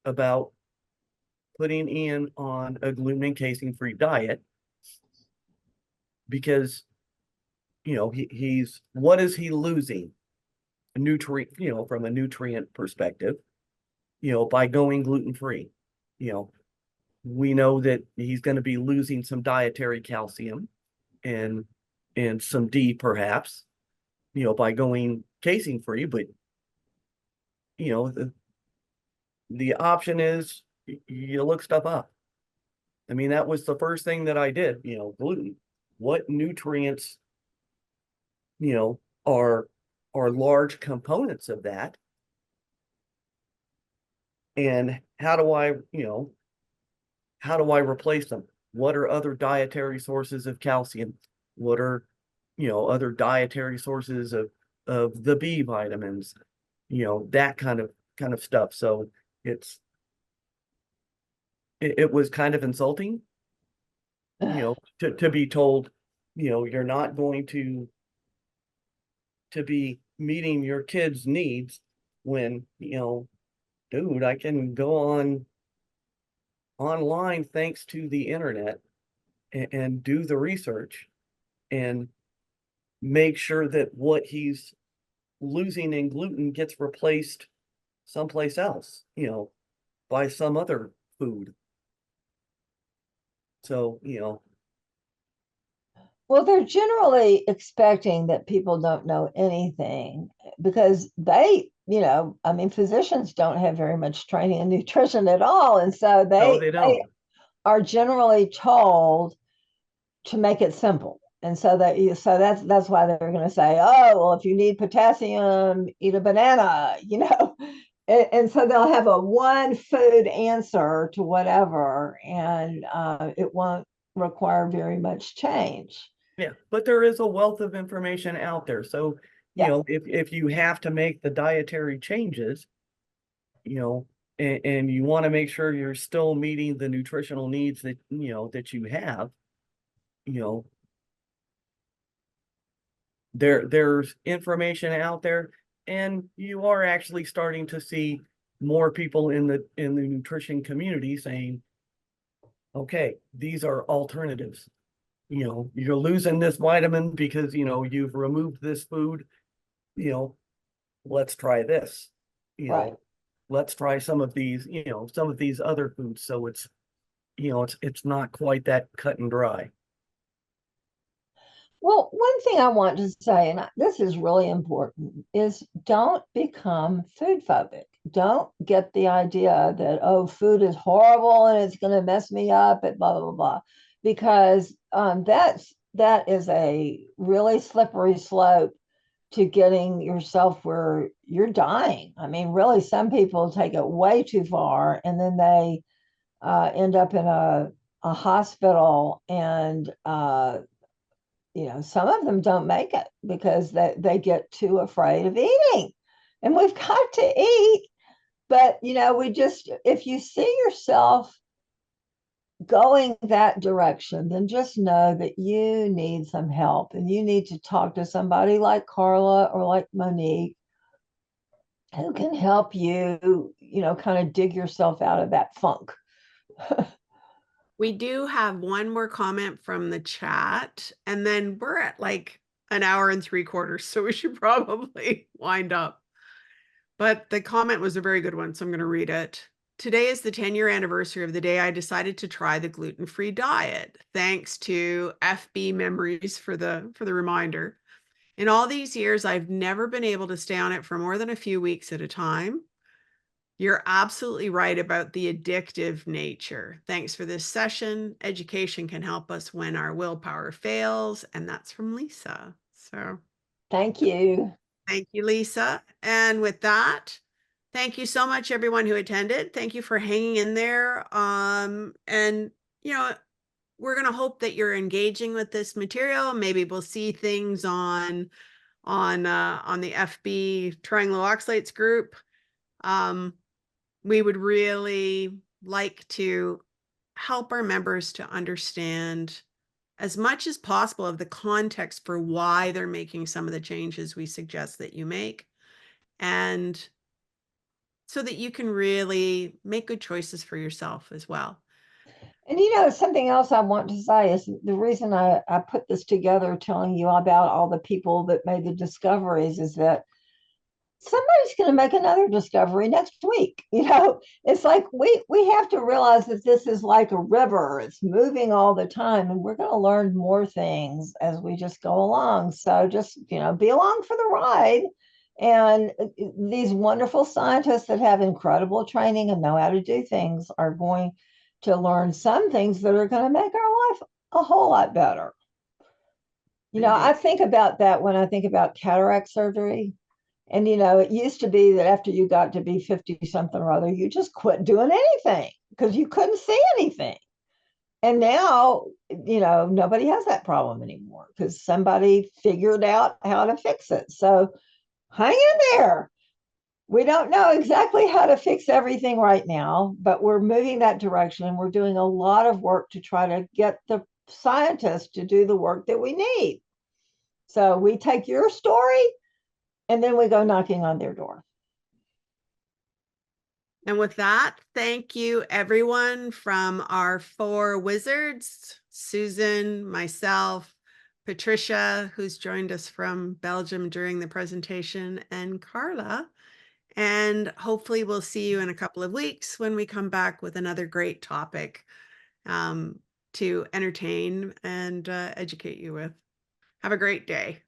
about putting Ian on a gluten and casein-free diet, because, he's, what is he losing? A nutrient, from a nutrient perspective, by going gluten-free. We know that he's going to be losing some dietary calcium and some D perhaps, by going casein free, but the option is you look stuff up. I mean, that was the first thing that I did, gluten. What nutrients, are large components of that? And how do I replace them? What are other dietary sources of calcium? What are, other dietary sources of the B vitamins? That kind of stuff. So it was kind of insulting, to be told, you're not going to be meeting your kids' needs when, dude, I can go online thanks to the internet and do the research and make sure that what he's losing in gluten gets replaced someplace else, by some other food. So, Well, they're generally expecting that people don't know anything because I mean, physicians don't have very much training in nutrition at all. And so no, they they don't. are generally told to make it simple. And so that's why they're going to say, oh, well, if you need potassium, eat a banana, And so they'll have a one food answer to whatever, and it won't require very much change. Yeah, but there is a wealth of information out there. So, Yeah. if you have to make the dietary changes, and you want to make sure you're still meeting the nutritional needs that, that you have, there's information out there, and you are actually starting to see more people in the nutrition community saying, okay, these are alternatives. You're losing this vitamin because, you've removed this food, let's try this, Right. let's try some of these, other foods. So it's, it's not quite that cut and dry. Well, one thing I want to say, and this is really important, is don't become food phobic. Don't get the idea that, oh, food is horrible and it's going to mess me up at blah, blah, blah, because that is a really slippery slope to getting yourself where you're dying. I mean, really, some people take it way too far and then they end up in a hospital and, some of them don't make it because they get too afraid of eating. And we've got to eat. But, if you see yourself going that direction, then just know that you need some help and you need to talk to somebody like Carla or like Monique who can help you, kind of dig yourself out of that funk. We do have one more comment from the chat, and then we're at like an hour and 3/4, so we should probably wind up. But the comment was a very good one, so I'm going to read it. Today is the 10-year anniversary of the day I decided to try the gluten-free diet. Thanks to FB Memories for the reminder. In all these years, I've never been able to stay on it for more than a few weeks at a time. You're absolutely right about the addictive nature. Thanks for this session. Education can help us when our willpower fails. And that's from Lisa. So Thank you. thank you, Lisa. And with that, thank you so much, everyone who attended. Thank you for hanging in there. And, we're going to hope that you're engaging with this material. Maybe we'll see things on the FB Triangle Oxalates group. we would really like to help our members to understand as much as possible of the context for why they're making some of the changes we suggest that you make, and so that you can really make good choices for yourself as well. And something else I want to say is the reason I put this together, telling you about all the people that made the discoveries, is that somebody's going to make another discovery next week. It's like we have to realize that this is like a river. It's moving all the time, and we're going to learn more things as we just go along. So just, be along for the ride. And these wonderful scientists that have incredible training and know how to do things are going to learn some things that are going to make our life a whole lot better. I think about that when I think about cataract surgery. And, it used to be that after you got to be 50 something or other, you just quit doing anything because you couldn't see anything. And now, nobody has that problem anymore because somebody figured out how to fix it. So hang in there. We don't know exactly how to fix everything right now, but we're moving that direction. We're doing a lot of work to try to get the scientists to do the work that we need. So we take your story and then we go knocking on their door. And with that, thank you everyone from our 4 wizards, Susan, myself, Patricia, who's joined us from Belgium during the presentation, and Carla. And hopefully we'll see you in a couple of weeks when we come back with another great topic to entertain and educate you with. Have a great day.